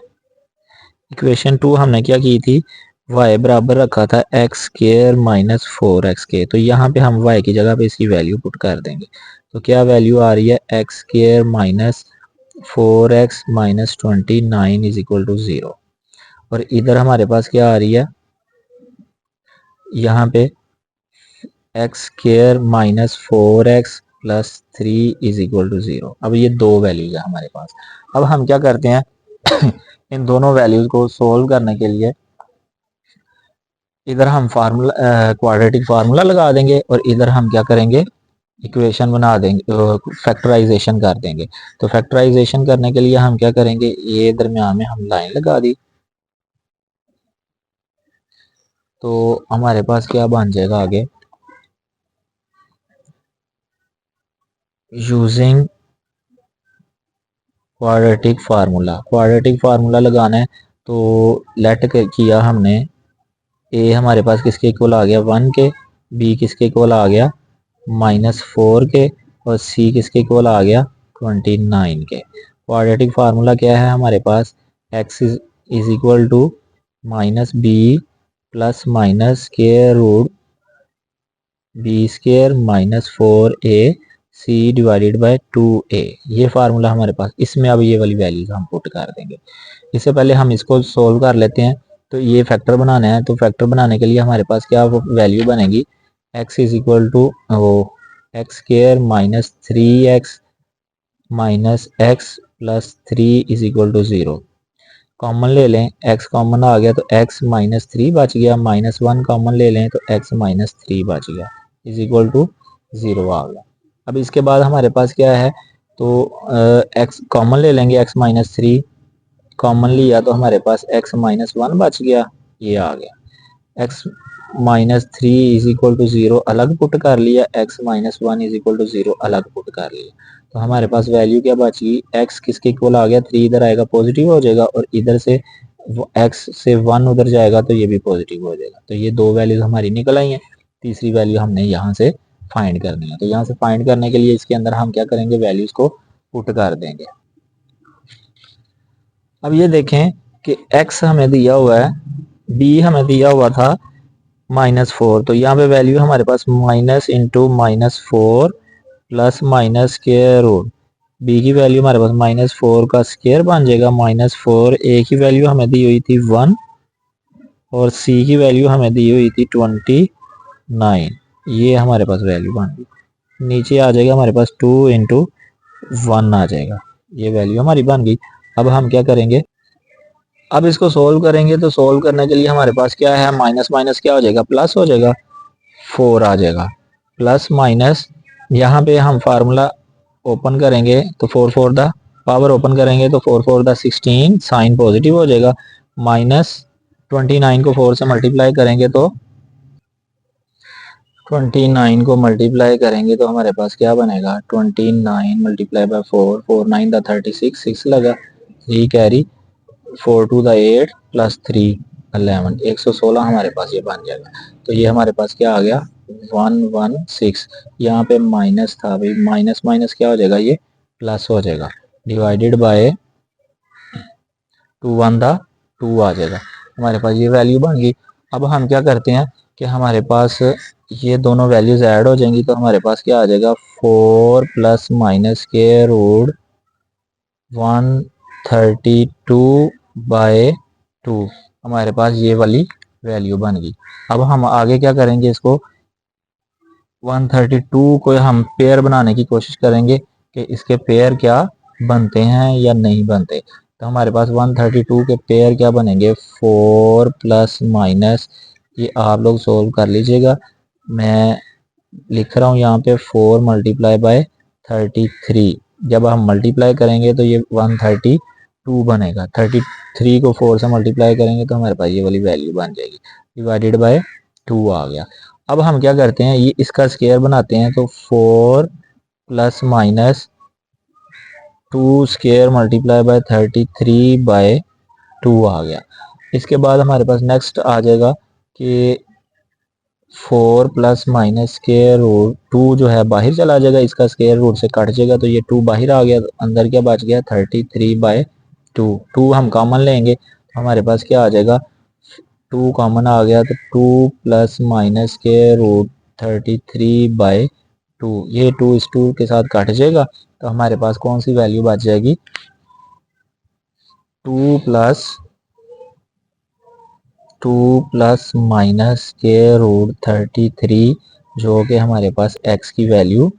[SPEAKER 1] इक्वेशन 2 हमने क्या की थी, y बराबर रखा था एक्स स्क्वायर माइनस 4x के, तो यहाँ पे हम y की जगह पे इसकी वैल्यू पुट कर देंगे। तो क्या वैल्यू आ रही है, x square minus 4x minus 29 is equal to 0, और इधर हमारे पास क्या आ रही है, यहाँ पे x square minus 4x plus 3 is equal to 0। अब ये दो वैल्यूज है हमारे पास। अब हम क्या करते हैं इन दोनों वैल्यूज को सोल्व करने के लिए इधर हम फार्मूला क्वाड्रेटिक फार्मूला लगा देंगे, और इधर हम क्या करेंगे, इक्वेशन बना देंगे, फैक्टराइजेशन कर देंगे। तो फैक्टराइजेशन करने के लिए हम क्या करेंगे, ये दरमियान में हम लाइन लगा दी, तो हमारे पास क्या बन जाएगा आगे, using quadratic formula, quadratic formula लगाना है। तो लेट किया हमने, ए हमारे पास किसके इक्वल आ गया 1 के, बी किसके इक्वल आ गया माइनस 4 के, और सी किसके इक्वल आ गया 29 के। क्वाड्रेटिक फार्मूला क्या है हमारे पास, x is equal to minus b plus minus square root b square minus 4 a c divided by 2a, ये फार्मूला हमारे पास, इसमें अब ये वाली वैल्यूज हम पुट कर देंगे। इससे पहले हम इसको सोल्व कर लेते हैं। तो ये फैक्टर बनाना है, तो फैक्टर बनाने के लिए हमारे पास क्या वैल्यू बनेगी, x इज इक्वल टू वो x square minus 3x minus x plus 3 is equal to 0। Common ले लें, x कॉमन आ गया तो x माइनस 3 बच गया, माइनस 1 कॉमन ले लें तो x माइनस 3 बच गया, इज इक्वल टू 0 आ गया। अब इसके बाद हमारे पास क्या है, तो x कॉमन ले लेंगे, x माइनस 3 कॉमन लिया तो हमारे पास x माइनस 1 बच गया, ये आ गया। x minus 3 is equal to 0 अलग पुट कर लिया, x minus 1 is equal to 0 अलग पुट कर लिया, तो हमारे पास वैल्यू क्या बची, x किसके इक्वल आ गया, 3 इधर आएगा पॉजिटिव हो जाएगा, और इधर से x से 1 उधर जाएगा तो ये भी पॉजिटिव हो जाएगा। तो ये दो वैल्यूज हमारी निकल आई हैं। तीसरी वैल्यू हमने यहाँ से फाइंड करनी है, तो यहाँ से फाइंड करने के लिए इसके अंदर हम क्या करेंगे, वैल्यूज को पुट कर देंगे। अब ये देखें कि x हमें दिया हुआ है, b हमें दिया हुआ था -4, तो यहाँ पे वैल्यू हमारे पास minus into -4 plus minus square root, b की वैल्यू हमारे पास -4 का स्क्वायर बन जाएगा, -4, ए की वैल्यू हमें दी हुई थी 1 और सी की वैल्यू हमें दी हुई थी 29, ये हमारे पास वैल्यू बन गई। नीचे आ जाएगा हमारे पास 2 इंटू 1 आ जाएगा, ये वैल्यू हमारी बन गई। अब हम क्या करेंगे, अब इसको सोल्व करेंगे, तो सोल्व करने के लिए हमारे पास क्या है, माइनस माइनस क्या हो जाएगा, प्लस हो जाएगा, 4 आ जाएगा, प्लस माइनस, यहाँ पे हम फार्मूला ओपन करेंगे तो 4 4 द पावर ओपन करेंगे तो 4 4 द 16, साइन पॉजिटिव हो जाएगा, माइनस 29 को 4 से मल्टीप्लाई करेंगे तो 29 को मल्टीप्लाई करेंगे तो हमारे पास क्या बनेगा, 29 मल्टीप्लाई बाय 4, 4 9 द 36, 6 लगा, 3 कैरी, 4 2 द 8 प्लस 3 11, 116 हमारे पास ये बन जाएगा। तो ये हमारे पास क्या आ गया, 116, यहाँ पे माइनस था भाई, माइनस माइनस क्या हो जाएगा, ये प्लस हो जाएगा, डिवाइडेड बाय 2 1 द 2 आ जाएगा, हमारे पास ये वैल्यू बन गई। अब हम क्या करते हैं कि हमारे पास ये दोनों वैल्यूज ऐड हो जाएंगी, तो हमारे पास क्या आ जाएगा, 4 प्लस माइनस के रूट 132 बाय 2, हमारे पास ये वाली वैल्यू बन गई। अब हम आगे क्या करेंगे, इसको 132 को हम पेयर बनाने की कोशिश करेंगे कि इसके पेयर क्या बनते हैं या नहीं बनते। तो हमारे पास 132 के पेयर क्या बनेंगे, 4 प्लस माइनस, ये आप लोग सोल्व कर लीजिएगा, मैं लिख रहा हूँ यहाँ पे 4 मल्टीप्लाई बाय 33, जब हम मल्टीप्लाई करेंगे तो ये 132 बनेगा, 33 को 4 से मल्टीप्लाई करेंगे तो हमारे पास ये वाली वैल्यू बन जाएगी, डिवाइडेड बाय 2 आ गया। अब हम क्या करते हैं, ये इसका स्क्वायर बनाते हैं, तो 4 plus minus 2 square multiply by 33 by 2 आ गया। इसके बाद हमारे पास नेक्स्ट आ जाएगा कि 4 प्लस माइनस स्क्वायर रूट 2 जो है बाहर चला जाएगा, इसका स्क्वायर रूट से कट जाएगा, तो ये 2 बाहर आ गया, तो अंदर क्या बच गया, 33 बाय 2, 2 हम कॉमन लेंगे तो हमारे पास क्या आ जाएगा, 2 कॉमन आ गया, तो 2 plus minus square root 33 by 2, ये 2 इस 2 के साथ कट जाएगा, तो हमारे पास कौन सी वैल्यू बच जाएगी, 2 प्लस माइनस के रूट 33, जो कि हमारे पास x की वैल्यू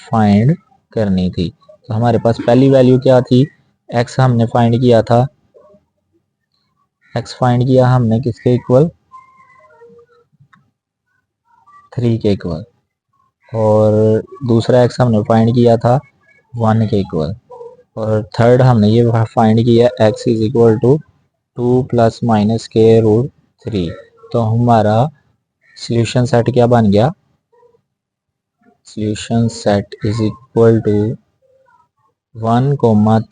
[SPEAKER 1] फाइंड करनी थी। तो हमारे पास पहली वैल्यू क्या थी, x हमने फाइंड किया था, x फाइंड किया हमने किसके इक्वल, 3 के इक्वल, और दूसरा x हमने फाइंड किया था 1 के इक्वल, और थर्ड हमने ये फाइंड किया x is equal to 2 plus minus के रूट 3। तो हमारा सॉल्यूशन सेट क्या बन गया, solution set is equal to 1,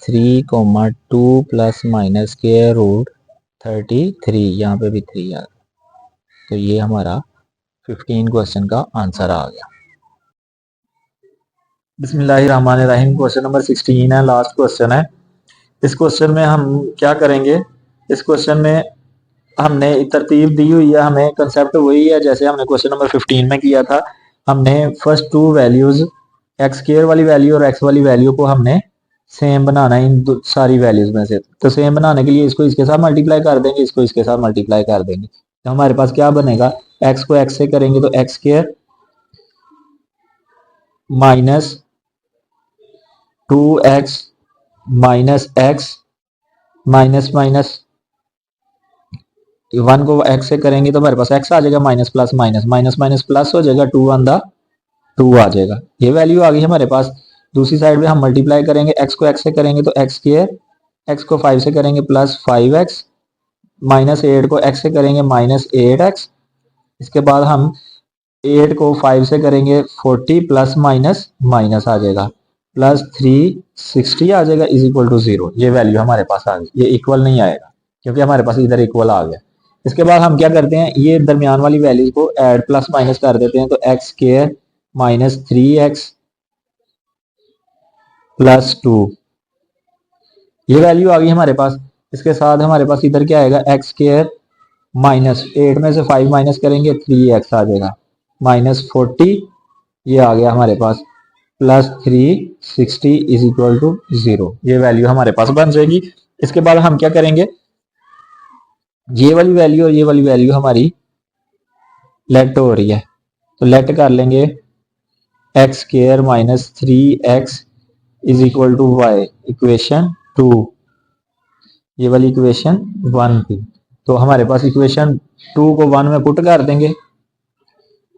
[SPEAKER 1] 3, 2 plus minus के रूट 33, यहाँ पे भी 3 आ, तो ये हमारा 15 क्वेश्चन का आंसर आ गया। बिस्मिल्लाहिर्रहमानिर्रहीम, क्वेश्चन नंबर 16 है, लास्ट क्वेश्चन है। इस क्वेश्चन में हम क्या करेंगे, इस क्वेश्चन में हमने तरतीब दी हुई है, हमें कंसेप्ट वही है जैसे हमने क्वेश्चन नंबर 15 में किया था। हमने first to values x square वाली वैल्यू और एक्स वाली वैल्यू को हमने सेम बनाना है इन सारी वैल्यूज में से। तो सेम बनाने के लिए इसको इसके साथ मल्टीप्लाई कर देंगे, इसको इसके साथ मल्टीप्लाई कर देंगे, तो हमारे पास क्या बनेगा, एक्स को एक्स से करेंगे तो x square minus 2x minus x minus minus 1 को x से करेंगे तो हमारे पास x आ जाएगा, minus plus minus minus minus plus हो जाएगा, 2 ऑन द 2 आ जाएगा। ये वैल्यू आ गई हमारे पास। दूसरी साइड में हम मल्टीप्लाई करेंगे, x को x से करेंगे तो x स्क्वायर, x को 5 से करेंगे प्लस 5x माइनस 8 को x से करेंगे माइनस 8x। इसके बाद हम 8 को 5 से करेंगे 40 प्लस माइनस माइनस आ जाएगा प्लस 360 आ जाएगा इज इक्वल टू 0। ये वैल्यू हमारे पास आ गई। ये इक्वल नहीं आएगा क्योंकि हमारे पास इधर इक्वल आ गया। इसके बाद हम क्या करते हैं, ये दरमियान वाली वैल्यूज को ऐड प्लस माइनस कर देते हैं, तो x square minus 3x plus 2 ये वैल्यू आ गई हमारे पास। इसके साथ हमारे पास इधर क्या आएगा, एक्स स्क्वायर माइनस 8 में से 5 माइनस करेंगे 3x आ जाएगा माइनस 40 ये आ गया हमारे पास प्लस 360 इज इक्वल टू 0। ये वैल्यू हमारे पास बन जाएगी। इसके बाद हम क्या करेंगे, ये वाली वैल्यू और ये वाली वैल्यू हमारी लेट हो रही है, तो लेट कर लेंगे x square minus 3x is equal to y, equation 2। ये वाली इक्वेशन 1 थी, तो हमारे पास इक्वेशन 2 को 1 में पुट कर देंगे।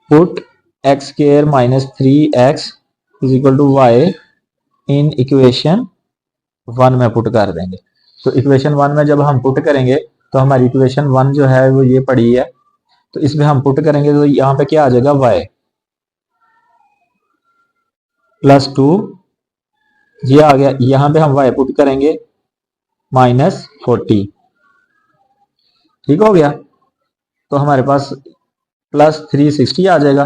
[SPEAKER 1] Put x square minus 3x is equal to y in equation 1 में पुट कर देंगे। तो इक्वेशन 1 में जब हम पुट करेंगे तो हमारी इक्वेशन 1 जो है वो ये पड़ी है, तो इसमें हम पुट करेंगे तो यहाँ पे क्या आ जाएगा, y प्लस 2 ये आ गया। यहाँ पे हम y पुट करेंगे माइनस 40, ठीक हो गया। तो हमारे पास प्लस 360 आ जाएगा,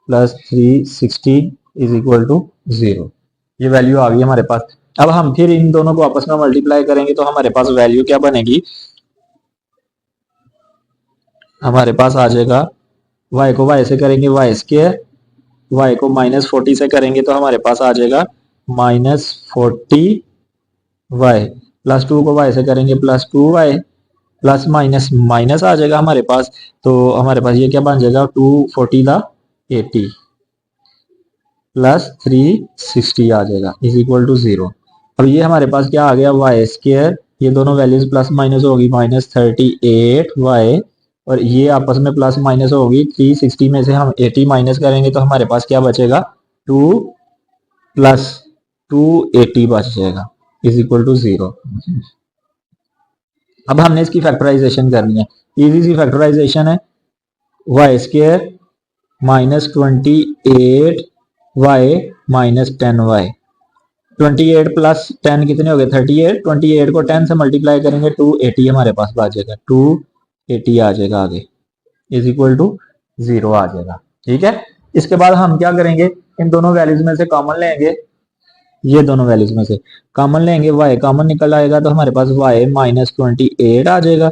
[SPEAKER 1] प्लस 360 इज इक्वल टू 0। ये वैल्यू आ गई हमारे पास। अब हम फिर इन दोनों को आपस में मल्टीप्लाई करेंगे तो हमारे पास वैल्यू क्या बनेगी, हमारे पास आ जाएगा y को y से करेंगे y स्क्वायर, y को माइनस 40 से करेंगे तो हमारे पास आ जाएगा माइनस 40y प्लस 2 को y से करेंगे plus 2y plus minus minus आ जाएगा हमारे पास। तो हमारे पास ये क्या बन जाएगा, 240 दा 80 प्लस 360 आ जाएगा इज इक्वल टू 0। अब ये हमारे पास क्या आ गया, y स्क्वायर, ये दोनों वैल्यूज प्लस माइनस होगी माइनस 38y और ये आपस में प्लस माइनस होगी। 360 में से हम 80 माइनस करेंगे तो हमारे पास क्या बचेगा, 2 प्लस 280 बच जाएगा इज इक्वल टू 0। अब हमने इसकी फैक्टराइजेशन करनी है, इजी सी फैक्टराइजेशन है। Y square minus 28y minus 10y, 28 plus 10 कितने हो गए, 38। 28 को 10 से मल्टीप्लाई करेंगे 280 हमारे पास बचेगा, 280 आ जाएगा आगे इज इक्वल टू 0 आ जाएगा, ठीक है। इसके बाद हम क्या करेंगे, इन दोनों वैल्यूज में से कॉमन लेंगे, ये दोनों वैल्यूज में से कॉमन लेंगे, y कॉमन निकल आएगा तो हमारे पास y माइनस 28 आ जाएगा।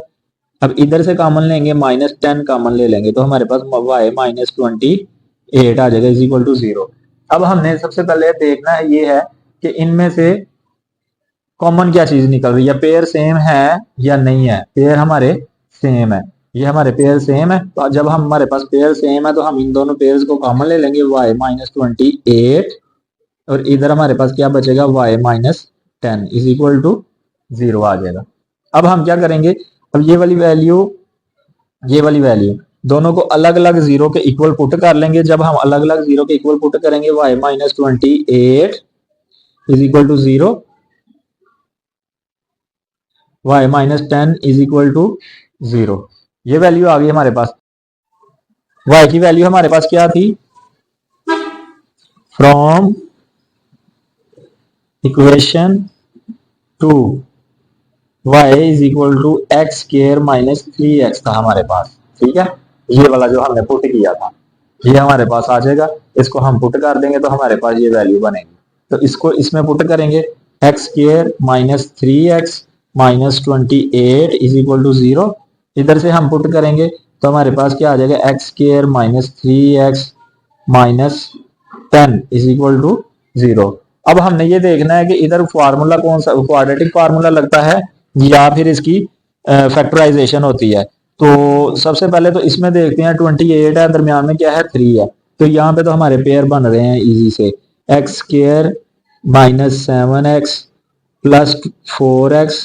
[SPEAKER 1] अब इधर से कॉमन लेंगे माइनस 10 कॉमन ले लेंगे तो हमारे पास y माइनस 28 आ जाएगा इज इक्वल टू 0। अब हमने सबसे पहले देखना है ये है कि इनमें से कॉमन क्या चीज निकल रही है, पेयर सेम है या नहीं है। पेयर हमारे सेम है, ये हमारे पेयर सेम है, तो जब हम हमारे पास पेयर सेम है तो हम इन दोनों पेयर्स को कॉमन ले लेंगे, y माइनस 28 और इधर हमारे पास क्या बचेगा, y minus 10 is equal to 0 आ जाएगा। अब हम क्या करेंगे, अब ये वाली वैल्यू दोनों को अलग अलग 0 के इक्वल पुट कर लेंगे। जब हम अलग अलग 0 के इक्वल पुट करेंगे, y minus 28 is equal to 0, y minus 10 is equal to 0। ये वैल्यू आ गई हमारे पास। y की वैल्यू हमारे पास क्या थी, from equation 2 y is equal to x square minus 3x था हमारे पास, ठीक है। ये वाला जो हमने पुट किया था ये हमारे पास आ जाएगा, इसको हम पुट कर देंगे तो हमारे पास ये वैल्यू बनेगी। तो इसको इसमें पुट करेंगे, x square minus 3x minus 28 is equal to 0। इधर से हम पुट करेंगे तो हमारे पास क्या आ जाएगा, x square minus 3x minus 10 is equal to 0। अब हमने ये देखना है कि इधर फार्मूला कौन सा, क्वाड्रेटिक फार्मूला लगता है या फिर इसकी फैक्टराइजेशन होती है। तो सबसे पहले तो इसमें देखते हैं 28 है, दरमियान में क्या है 3 है, तो यहाँ पे तो हमारे पेयर बन रहे हैं इजी से, x square minus 7x plus 4x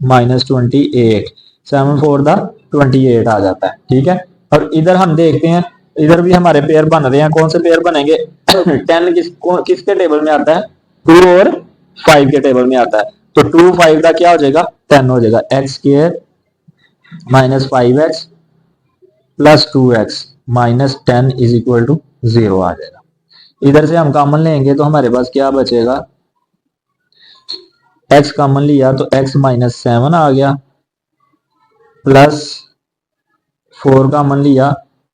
[SPEAKER 1] minus 28, 7 4 दा 28 आ जाता है, ठीक है। और इधर हम देखते हैं, इधर भी हमारे पेयर बन रहे हैं, कौन से पेयर बनेंगे 10 किसके टेबल में आता है, 2 और 5 के टेबल में आता है, तो 2 5 का क्या हो जाएगा 10 हो जाएगा, x square minus 5x plus 2x minus 10 is equal to 0 आ जाएगा। इधर से हम कॉमन लेंगे तो हमारे पास क्या बचेगा, x कॉमन लिया तो x माइनस 7 आ गया, प्लस 4 कॉमन लिया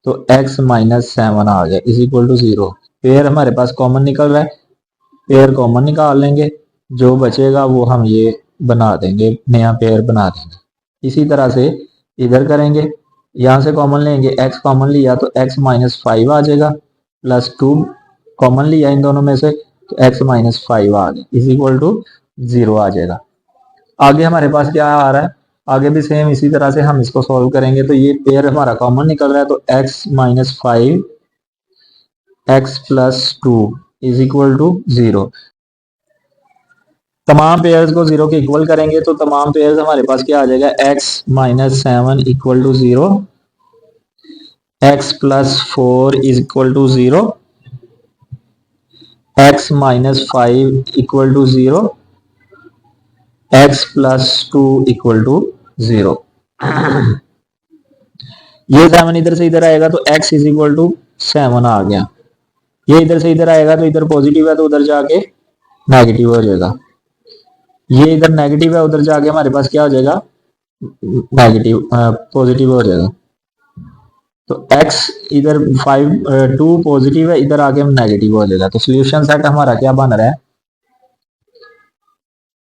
[SPEAKER 1] तो x माइनस 7 आ गया इज इक्वल टू 0। पेयर हमारे पास कॉमन निकल रहा है, पेयर कॉमन निकाल लेंगे, जो बचेगा वो हम ये बना देंगे, नया पेयर बना देंगे। इसी तरह से इधर करेंगे, यहां से कॉमन लेंगे, x कॉमन लिया तो x माइनस 5 आ जाएगा, प्लस 2 कॉमन लिया इन दोनों में से तो x माइनस 5 आ गया इज इक्वल टू 0 आ जाएगा। आगे हमारे पास क्या आ रहा है, आगे भी सेम इसी तरह से हम इसको सॉल्व करेंगे, तो ये पेयर हमारा कॉमन निकल रहा है, तो x minus 5 x plus 2 is equal to 0। तमाम पेयर्स को 0 के इक्वल करेंगे तो तमाम पेयर्स हमारे पास क्या आ जाएगा, x minus 7 equal to 0, x plus 4 is equal to 0, x minus 5 equal to 0, x plus 2 equal to 0। ये 7 इधर से इधर आएगा तो x इज इक्वल टू 7 आ गया, ये इधर से इधर आएगा तो इधर पॉजिटिव है तो उधर जाके नेगेटिव हो जाएगा, ये इधर नेगेटिव है उधर जाके हमारे पास क्या हो जाएगा नेगेटिव पॉजिटिव हो जाएगा। तो x इधर 2 पॉजिटिव है, इधर आके हम नेगेटिव हो जाएगा। तो सोल्यूशन सेट हमारा क्या बन रहा है,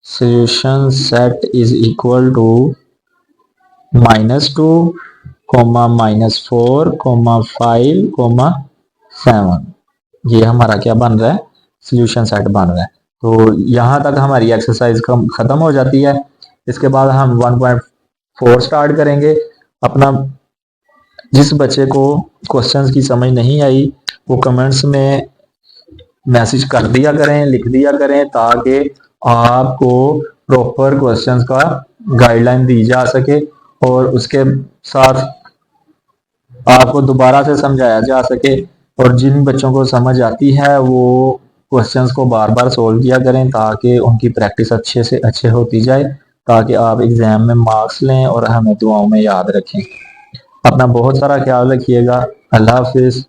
[SPEAKER 1] solution set is equal to -2 -4 5 7। ये हमारा क्या बन रहा है, सोल्यूशन सेट बन रहा है। तो यहाँ तक हमारी एक्सरसाइज खत्म हो जाती है। इसके बाद हम 1.4 स्टार्ट करेंगे। अपना जिस बच्चे को क्वेश्चंस की समझ नहीं आई वो कमेंट्स में मैसेज कर दिया करें, लिख दिया करें, ताकि आपको प्रॉपर क्वेश्चंस का गाइडलाइन दी जा सके और उसके साथ आपको दोबारा से समझाया जा सके। और जिन बच्चों को समझ आती है वो क्वेश्चंस को बार बार सोल्व किया करें, ताकि उनकी प्रैक्टिस अच्छे से अच्छे होती जाए, ताकि आप एग्जाम में मार्क्स लें और हमें दुआओं में याद रखें। अपना बहुत सारा ख्याल रखिएगा। अल्लाह हाफिज।